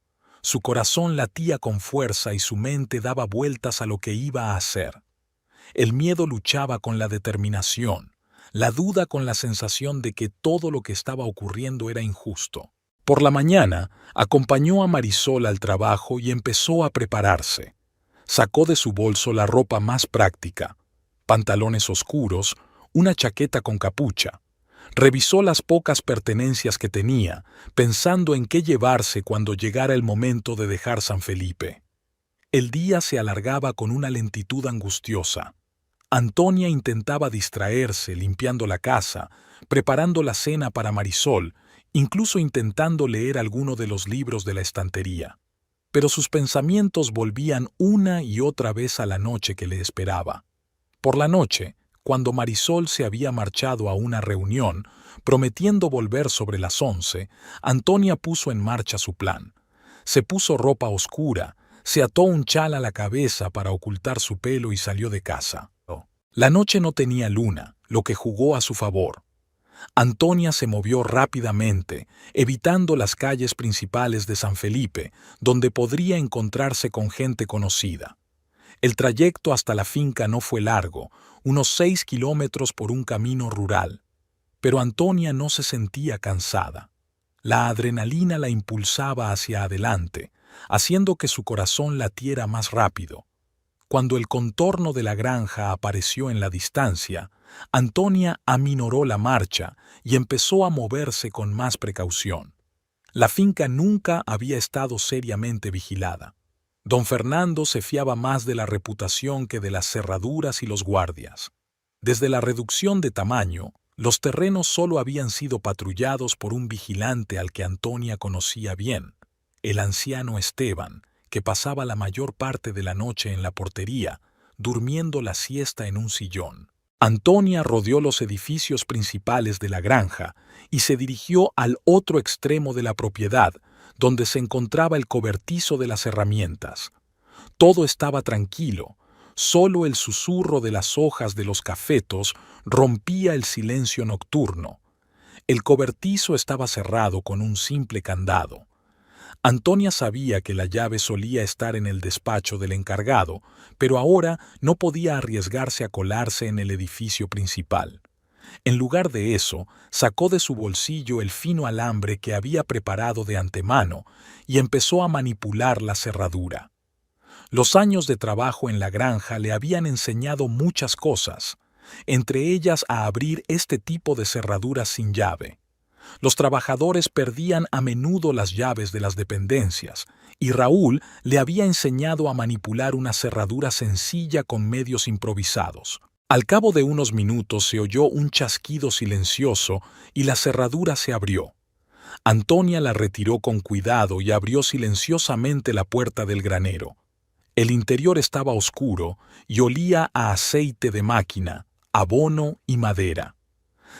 Su corazón latía con fuerza y su mente daba vueltas a lo que iba a hacer. El miedo luchaba con la determinación, la duda con la sensación de que todo lo que estaba ocurriendo era injusto. Por la mañana, acompañó a Marisol al trabajo y empezó a prepararse. Sacó de su bolso la ropa más práctica, pantalones oscuros, una chaqueta con capucha. Revisó las pocas pertenencias que tenía, pensando en qué llevarse cuando llegara el momento de dejar San Felipe. El día se alargaba con una lentitud angustiosa. Antonia intentaba distraerse limpiando la casa, preparando la cena para Marisol, incluso intentando leer alguno de los libros de la estantería. Pero sus pensamientos volvían una y otra vez a la noche que le esperaba. Por la noche, cuando Marisol se había marchado a una reunión, prometiendo volver sobre las 11, Antonia puso en marcha su plan. Se puso ropa oscura, se ató un chal a la cabeza para ocultar su pelo y salió de casa. La noche no tenía luna, lo que jugó a su favor. Antonia se movió rápidamente, evitando las calles principales de San Felipe, donde podría encontrarse con gente conocida. El trayecto hasta la finca no fue largo, unos 6 kilómetros por un camino rural. Pero Antonia no se sentía cansada. La adrenalina la impulsaba hacia adelante, haciendo que su corazón latiera más rápido. Cuando el contorno de la granja apareció en la distancia, Antonia aminoró la marcha y empezó a moverse con más precaución. La finca nunca había estado seriamente vigilada. Don Fernando se fiaba más de la reputación que de las cerraduras y los guardias. Desde la reducción de tamaño, los terrenos solo habían sido patrullados por un vigilante al que Antonia conocía bien, el anciano Esteban, que pasaba la mayor parte de la noche en la portería, durmiendo la siesta en un sillón. Antonia rodeó los edificios principales de la granja y se dirigió al otro extremo de la propiedad, donde se encontraba el cobertizo de las herramientas. Todo estaba tranquilo, solo el susurro de las hojas de los cafetos rompía el silencio nocturno. El cobertizo estaba cerrado con un simple candado. Antonia sabía que la llave solía estar en el despacho del encargado, pero ahora no podía arriesgarse a colarse en el edificio principal. En lugar de eso, sacó de su bolsillo el fino alambre que había preparado de antemano y empezó a manipular la cerradura. Los años de trabajo en la granja le habían enseñado muchas cosas, entre ellas a abrir este tipo de cerraduras sin llave. Los trabajadores perdían a menudo las llaves de las dependencias, y Raúl le había enseñado a manipular una cerradura sencilla con medios improvisados. Al cabo de unos minutos se oyó un chasquido silencioso y la cerradura se abrió. Antonia la retiró con cuidado y abrió silenciosamente la puerta del granero. El interior estaba oscuro y olía a aceite de máquina, abono y madera.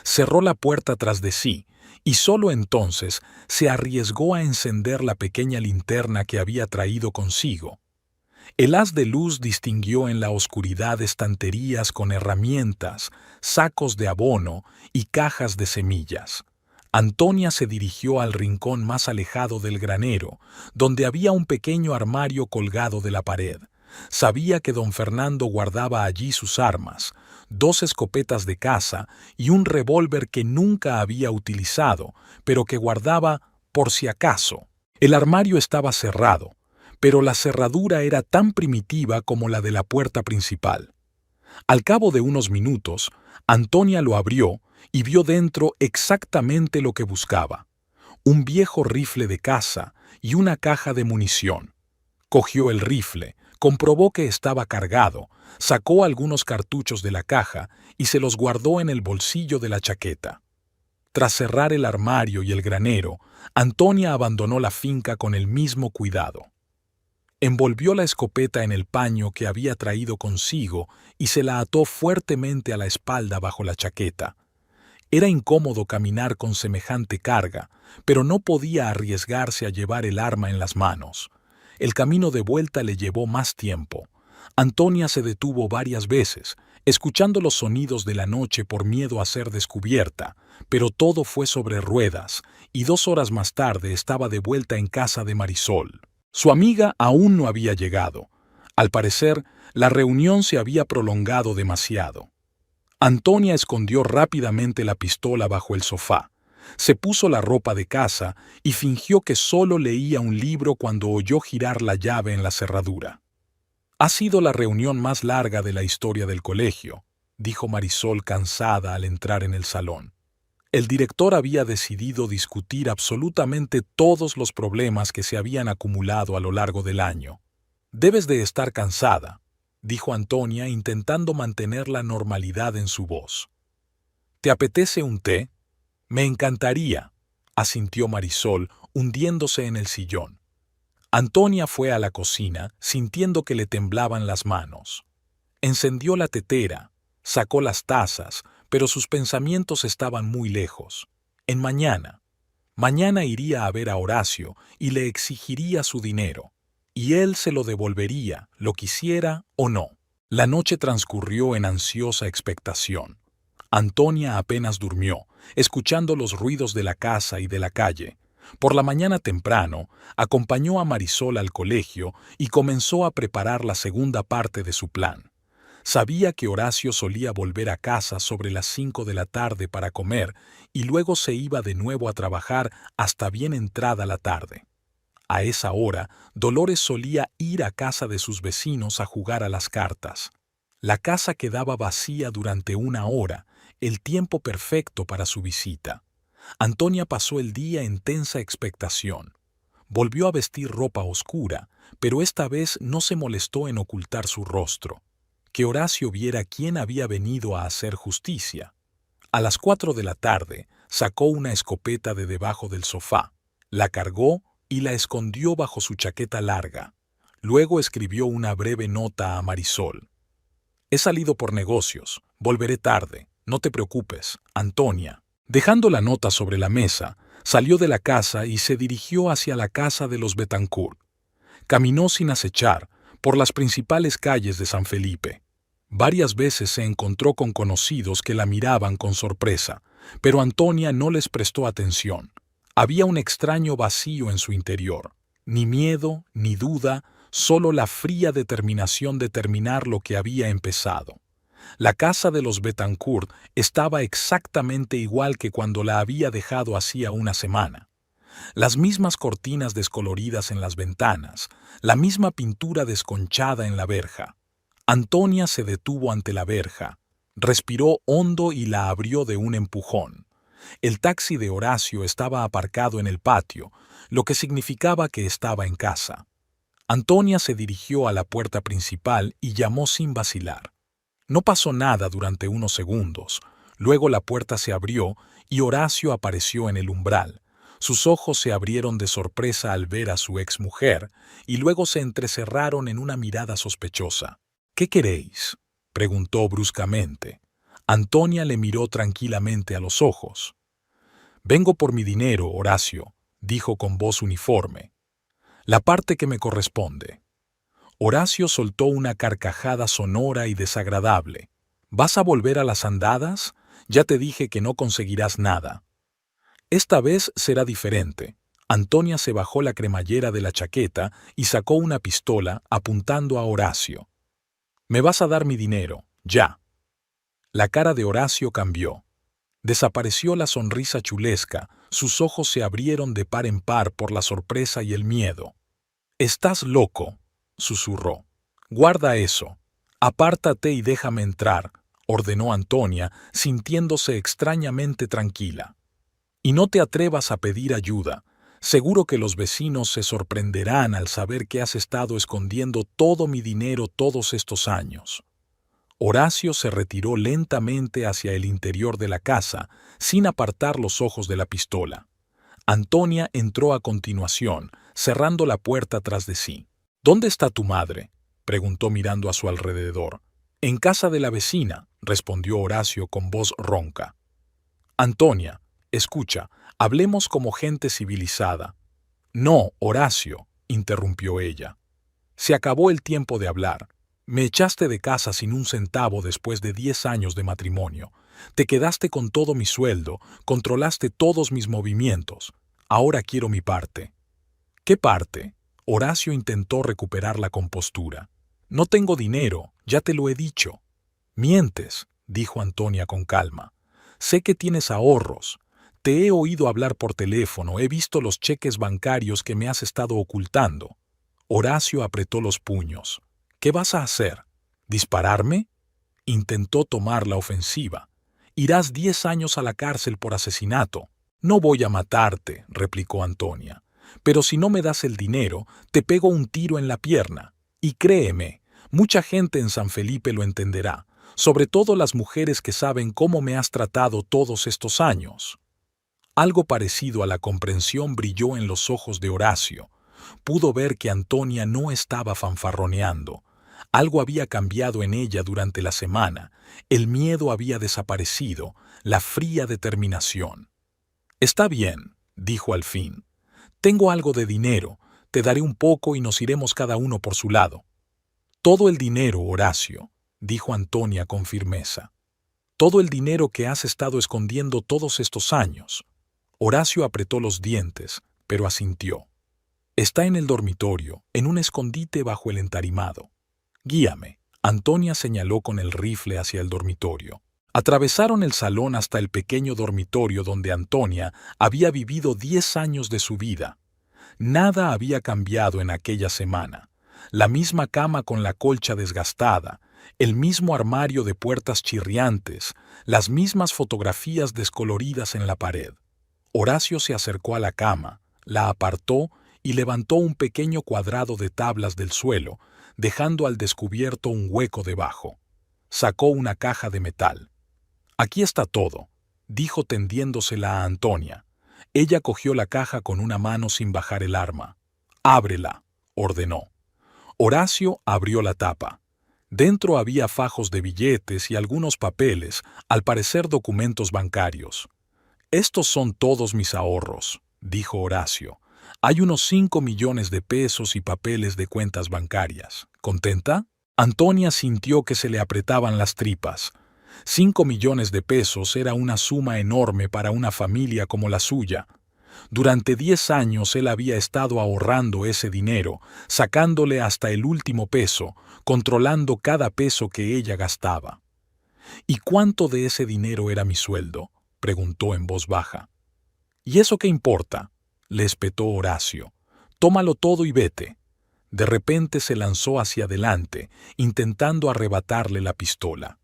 Cerró la puerta tras de sí, y solo entonces se arriesgó a encender la pequeña linterna que había traído consigo. El haz de luz distinguió en la oscuridad estanterías con herramientas, sacos de abono y cajas de semillas. Antonia se dirigió al rincón más alejado del granero, donde había un pequeño armario colgado de la pared. Sabía que don Fernando guardaba allí sus armas, 2 escopetas de caza y un revólver que nunca había utilizado, pero que guardaba por si acaso. El armario estaba cerrado, pero la cerradura era tan primitiva como la de la puerta principal. Al cabo de unos minutos, Antonia lo abrió y vio dentro exactamente lo que buscaba: un viejo rifle de caza y una caja de munición. Cogió el rifle, Comprobó que estaba cargado, sacó algunos cartuchos de la caja y se los guardó en el bolsillo de la chaqueta. Tras cerrar el armario y el granero, Antonia abandonó la finca con el mismo cuidado. Envolvió la escopeta en el paño que había traído consigo y se la ató fuertemente a la espalda bajo la chaqueta. Era incómodo caminar con semejante carga, pero no podía arriesgarse a llevar el arma en las manos. El camino de vuelta le llevó más tiempo. Antonia se detuvo varias veces, escuchando los sonidos de la noche por miedo a ser descubierta, pero todo fue sobre ruedas, y 2 horas más tarde estaba de vuelta en casa de Marisol. Su amiga aún no había llegado. Al parecer, la reunión se había prolongado demasiado. Antonia escondió rápidamente la pistola bajo el sofá. Se puso la ropa de casa y fingió que solo leía un libro cuando oyó girar la llave en la cerradura. «Ha sido la reunión más larga de la historia del colegio», dijo Marisol cansada al entrar en el salón. El director había decidido discutir absolutamente todos los problemas que se habían acumulado a lo largo del año. «Debes de estar cansada», dijo Antonia intentando mantener la normalidad en su voz. «¿Te apetece un té?» «Me encantaría», asintió Marisol, hundiéndose en el sillón. Antonia fue a la cocina, sintiendo que le temblaban las manos. Encendió la tetera, sacó las tazas, pero sus pensamientos estaban muy lejos. En mañana. Mañana iría a ver a Horacio y le exigiría su dinero, y él se lo devolvería, lo quisiera o no. La noche transcurrió en ansiosa expectación. Antonia apenas durmió, escuchando los ruidos de la casa y de la calle. Por la mañana temprano, acompañó a Marisol al colegio y comenzó a preparar la segunda parte de su plan. Sabía que Horacio solía volver a casa sobre las 5 de la tarde para comer y luego se iba de nuevo a trabajar hasta bien entrada la tarde. A esa hora, Dolores solía ir a casa de sus vecinos a jugar a las cartas. La casa quedaba vacía durante 1 hora, el tiempo perfecto para su visita. Antonia pasó el día en tensa expectación. Volvió a vestir ropa oscura, pero esta vez no se molestó en ocultar su rostro. Que Horacio viera quién había venido a hacer justicia. A las 4 de la tarde, sacó una escopeta de debajo del sofá, la cargó y la escondió bajo su chaqueta larga. Luego escribió una breve nota a Marisol. «He salido por negocios, volveré tarde, no te preocupes, Antonia». Dejando la nota sobre la mesa, salió de la casa y se dirigió hacia la casa de los Bethancourt. Caminó sin acechar por las principales calles de San Felipe. Varias veces se encontró con conocidos que la miraban con sorpresa, pero Antonia no les prestó atención. Había un extraño vacío en su interior. Ni miedo, ni duda, solo la fría determinación de terminar lo que había empezado. La casa de los Bethancourt estaba exactamente igual que cuando la había dejado hacía 1 semana. Las mismas cortinas descoloridas en las ventanas, la misma pintura desconchada en la verja. Antonia se detuvo ante la verja, respiró hondo y la abrió de un empujón. El taxi de Horacio estaba aparcado en el patio, lo que significaba que estaba en casa. Antonia se dirigió a la puerta principal y llamó sin vacilar. No pasó nada durante unos segundos. Luego la puerta se abrió y Horacio apareció en el umbral. Sus ojos se abrieron de sorpresa al ver a su exmujer y luego se entrecerraron en una mirada sospechosa. «¿Qué queréis?», preguntó bruscamente. Antonia le miró tranquilamente a los ojos. «Vengo por mi dinero, Horacio», dijo con voz uniforme. «La parte que me corresponde». Horacio soltó una carcajada sonora y desagradable. «¿Vas a volver a las andadas? Ya te dije que no conseguirás nada». «Esta vez será diferente». Antonia se bajó la cremallera de la chaqueta y sacó una pistola apuntando a Horacio. «Me vas a dar mi dinero, ya». La cara de Horacio cambió. Desapareció la sonrisa chulesca, sus ojos se abrieron de par en par por la sorpresa y el miedo. «Estás loco», susurró. «Guarda eso. Apártate y déjame entrar», ordenó Antonia, sintiéndose extrañamente tranquila. «Y no te atrevas a pedir ayuda. Seguro que los vecinos se sorprenderán al saber que has estado escondiendo todo mi dinero todos estos años. Horacio se retiró lentamente hacia el interior de la casa, sin apartar los ojos de la pistola. Antonia entró a continuación, cerrando la puerta tras de sí. ¿Dónde está tu madre?, preguntó mirando a su alrededor. En casa de la vecina, respondió Horacio con voz ronca. Antonia, escucha, hablemos como gente civilizada. No, Horacio, interrumpió ella. Se acabó el tiempo de hablar. Me echaste de casa sin un centavo después de 10 años de matrimonio. Te quedaste con todo mi sueldo, controlaste todos mis movimientos. Ahora quiero mi parte. ¿Qué parte? Horacio intentó recuperar la compostura. No tengo dinero, ya te lo he dicho. Mientes, dijo Antonia con calma. Sé que tienes ahorros. Te he oído hablar por teléfono, he visto los cheques bancarios que me has estado ocultando. Horacio apretó los puños. ¿Qué vas a hacer? ¿Dispararme? Intentó tomar la ofensiva. Irás 10 años a la cárcel por asesinato. No voy a matarte, replicó Antonia. Pero si no me das el dinero, te pego un tiro en la pierna. Y créeme, mucha gente en San Felipe lo entenderá, sobre todo las mujeres que saben cómo me has tratado todos estos años. Algo parecido a la comprensión brilló en los ojos de Horacio. Pudo ver que Antonia no estaba fanfarroneando. Algo había cambiado en ella durante la semana. El miedo había desaparecido, la fría determinación. Está bien, dijo al fin. Tengo algo de dinero, te daré un poco y nos iremos cada uno por su lado. Todo el dinero, Horacio, dijo Antonia con firmeza. Todo el dinero que has estado escondiendo todos estos años. Horacio apretó los dientes, pero asintió. Está en el dormitorio, en un escondite bajo el entarimado. Guíame. Antonia señaló con el rifle hacia el dormitorio. Atravesaron el salón hasta el pequeño dormitorio donde Antonia había vivido 10 años de su vida. Nada había cambiado en aquella semana. La misma cama con la colcha desgastada, el mismo armario de puertas chirriantes, las mismas fotografías descoloridas en la pared. Horacio se acercó a la cama, la apartó y levantó un pequeño cuadrado de tablas del suelo, dejando al descubierto un hueco debajo. Sacó una caja de metal. Aquí está todo, dijo tendiéndosela a Antonia. Ella cogió la caja con una mano sin bajar el arma. Ábrela, ordenó. Horacio abrió la tapa. Dentro había fajos de billetes y algunos papeles, al parecer documentos bancarios. Estos son todos mis ahorros, dijo Horacio. Hay unos 5 millones de pesos y papeles de cuentas bancarias. ¿Contenta? Antonia sintió que se le apretaban las tripas. 5 millones de pesos era una suma enorme para una familia como la suya. Durante 10 años él había estado ahorrando ese dinero, sacándole hasta el último peso, controlando cada peso que ella gastaba. ¿Y cuánto de ese dinero era mi sueldo?, preguntó en voz baja. ¿Y eso qué importa?, le espetó Horacio. Tómalo todo y vete. De repente se lanzó hacia adelante, intentando arrebatarle la pistola.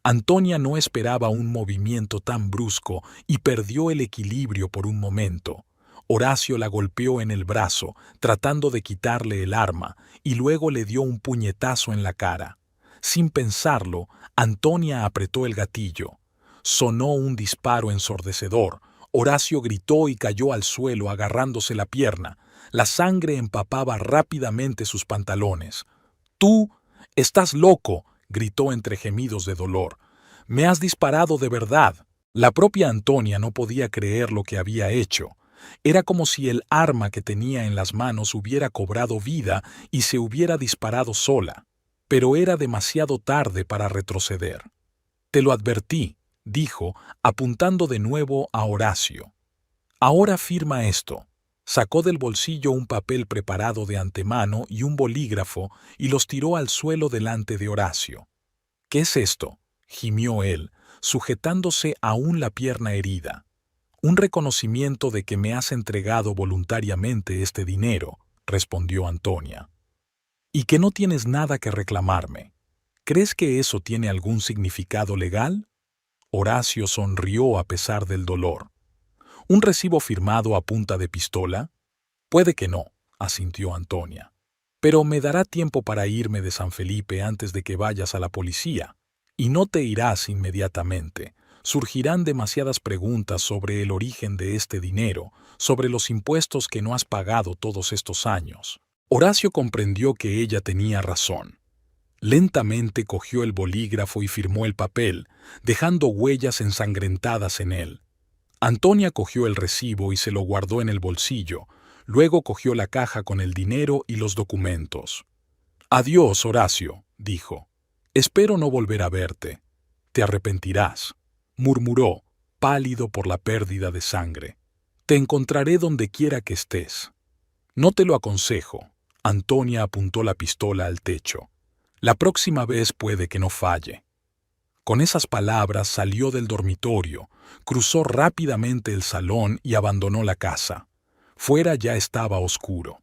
Antonia no esperaba un movimiento tan brusco y perdió el equilibrio por un momento. Horacio la golpeó en el brazo, tratando de quitarle el arma, y luego le dio un puñetazo en la cara. Sin pensarlo, Antonia apretó el gatillo. Sonó un disparo ensordecedor. Horacio gritó y cayó al suelo agarrándose la pierna. La sangre empapaba rápidamente sus pantalones. «¡Tú estás loco!», gritó entre gemidos de dolor. «Me has disparado de verdad». La propia Antonia no podía creer lo que había hecho. Era como si el arma que tenía en las manos hubiera cobrado vida y se hubiera disparado sola. Pero era demasiado tarde para retroceder. «Te lo advertí», dijo, apuntando de nuevo a Horacio. «Ahora firma esto». Sacó del bolsillo un papel preparado de antemano y un bolígrafo y los tiró al suelo delante de Horacio. «¿Qué es esto?», gimió él, sujetándose aún la pierna herida. «Un reconocimiento de que me has entregado voluntariamente este dinero», respondió Antonia. «Y que no tienes nada que reclamarme. ¿Crees que eso tiene algún significado legal?». Horacio sonrió a pesar del dolor. ¿Un recibo firmado a punta de pistola? Puede que no, asintió Antonia. Pero me dará tiempo para irme de San Felipe antes de que vayas a la policía. Y no te irás inmediatamente. Surgirán demasiadas preguntas sobre el origen de este dinero, sobre los impuestos que no has pagado todos estos años. Horacio comprendió que ella tenía razón. Lentamente cogió el bolígrafo y firmó el papel, dejando huellas ensangrentadas en él. Antonia cogió el recibo y se lo guardó en el bolsillo. Luego cogió la caja con el dinero y los documentos. «Adiós, Horacio», dijo. «Espero no volver a verte. Te arrepentirás», murmuró, pálido por la pérdida de sangre. «Te encontraré donde quiera que estés». «No te lo aconsejo». Antonia apuntó la pistola al techo. «La próxima vez puede que no falle». Con esas palabras salió del dormitorio, cruzó rápidamente el salón y abandonó la casa. Fuera ya estaba oscuro.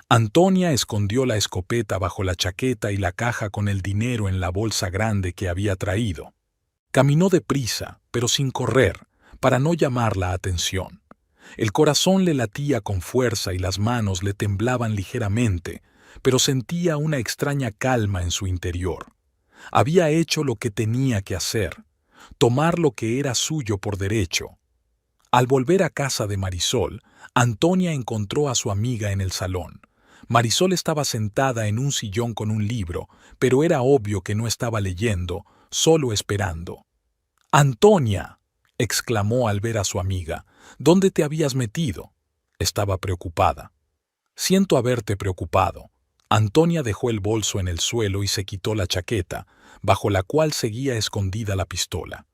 Antonia escondió la escopeta bajo la chaqueta y la caja con el dinero en la bolsa grande que había traído. Caminó deprisa, pero sin correr, para no llamar la atención. El corazón le latía con fuerza y las manos le temblaban ligeramente, pero sentía una extraña calma en su interior. Había hecho lo que tenía que hacer, tomar lo que era suyo por derecho. Al volver a casa de Marisol, Antonia encontró a su amiga en el salón. Marisol estaba sentada en un sillón con un libro, pero era obvio que no estaba leyendo, solo esperando. «¡Antonia!», exclamó al ver a su amiga. «¿Dónde te habías metido?». Estaba preocupada. «Siento haberte preocupado». Antonia dejó el bolso en el suelo y se quitó la chaqueta, bajo la cual seguía escondida la pistola.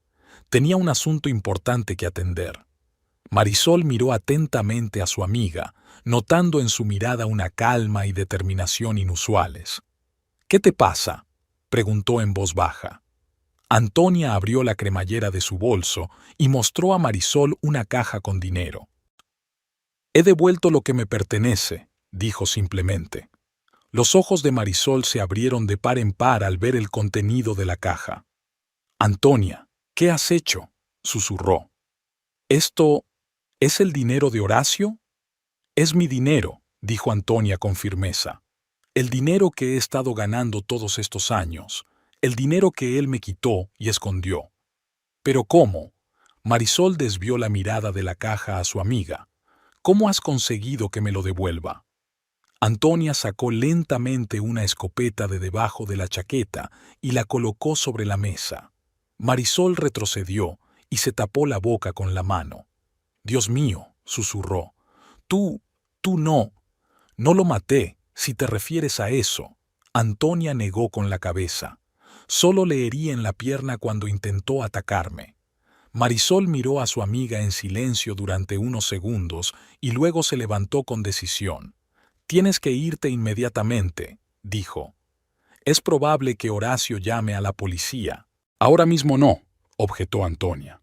Tenía un asunto importante que atender. Marisol miró atentamente a su amiga, notando en su mirada una calma y determinación inusuales. «¿Qué te pasa?», preguntó en voz baja. Antonia abrió la cremallera de su bolso y mostró a Marisol una caja con dinero. «He devuelto lo que me pertenece», dijo simplemente. Los ojos de Marisol se abrieron de par en par al ver el contenido de la caja. «Antonia, ¿qué has hecho?», susurró. «¿Esto es el dinero de Horacio?». «Es mi dinero», dijo Antonia con firmeza. «El dinero que he estado ganando todos estos años, el dinero que él me quitó y escondió». «¿Pero cómo?». Marisol desvió la mirada de la caja a su amiga. «¿Cómo has conseguido que me lo devuelva?». Antonia sacó lentamente una escopeta de debajo de la chaqueta y la colocó sobre la mesa. Marisol retrocedió y se tapó la boca con la mano. «Dios mío», susurró. Tú no lo maté, si te refieres a eso». Antonia negó con la cabeza. «Solo le herí en la pierna cuando intentó atacarme». Marisol miró a su amiga en silencio durante unos segundos y luego se levantó con decisión. «Tienes que irte inmediatamente», dijo. «Es probable que Horacio llame a la policía». «Ahora mismo no», objetó Antonia.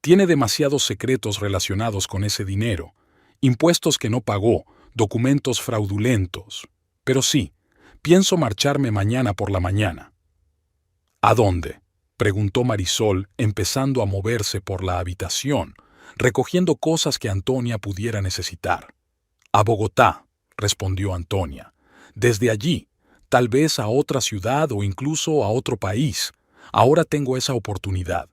«Tiene demasiados secretos relacionados con ese dinero, impuestos que no pagó, documentos fraudulentos. Pero sí, pienso marcharme mañana por la mañana». «¿A dónde?», preguntó Marisol, empezando a moverse por la habitación, recogiendo cosas que Antonia pudiera necesitar. «A Bogotá», respondió Antonia. «Desde allí, tal vez a otra ciudad o incluso a otro país. Ahora tengo esa oportunidad.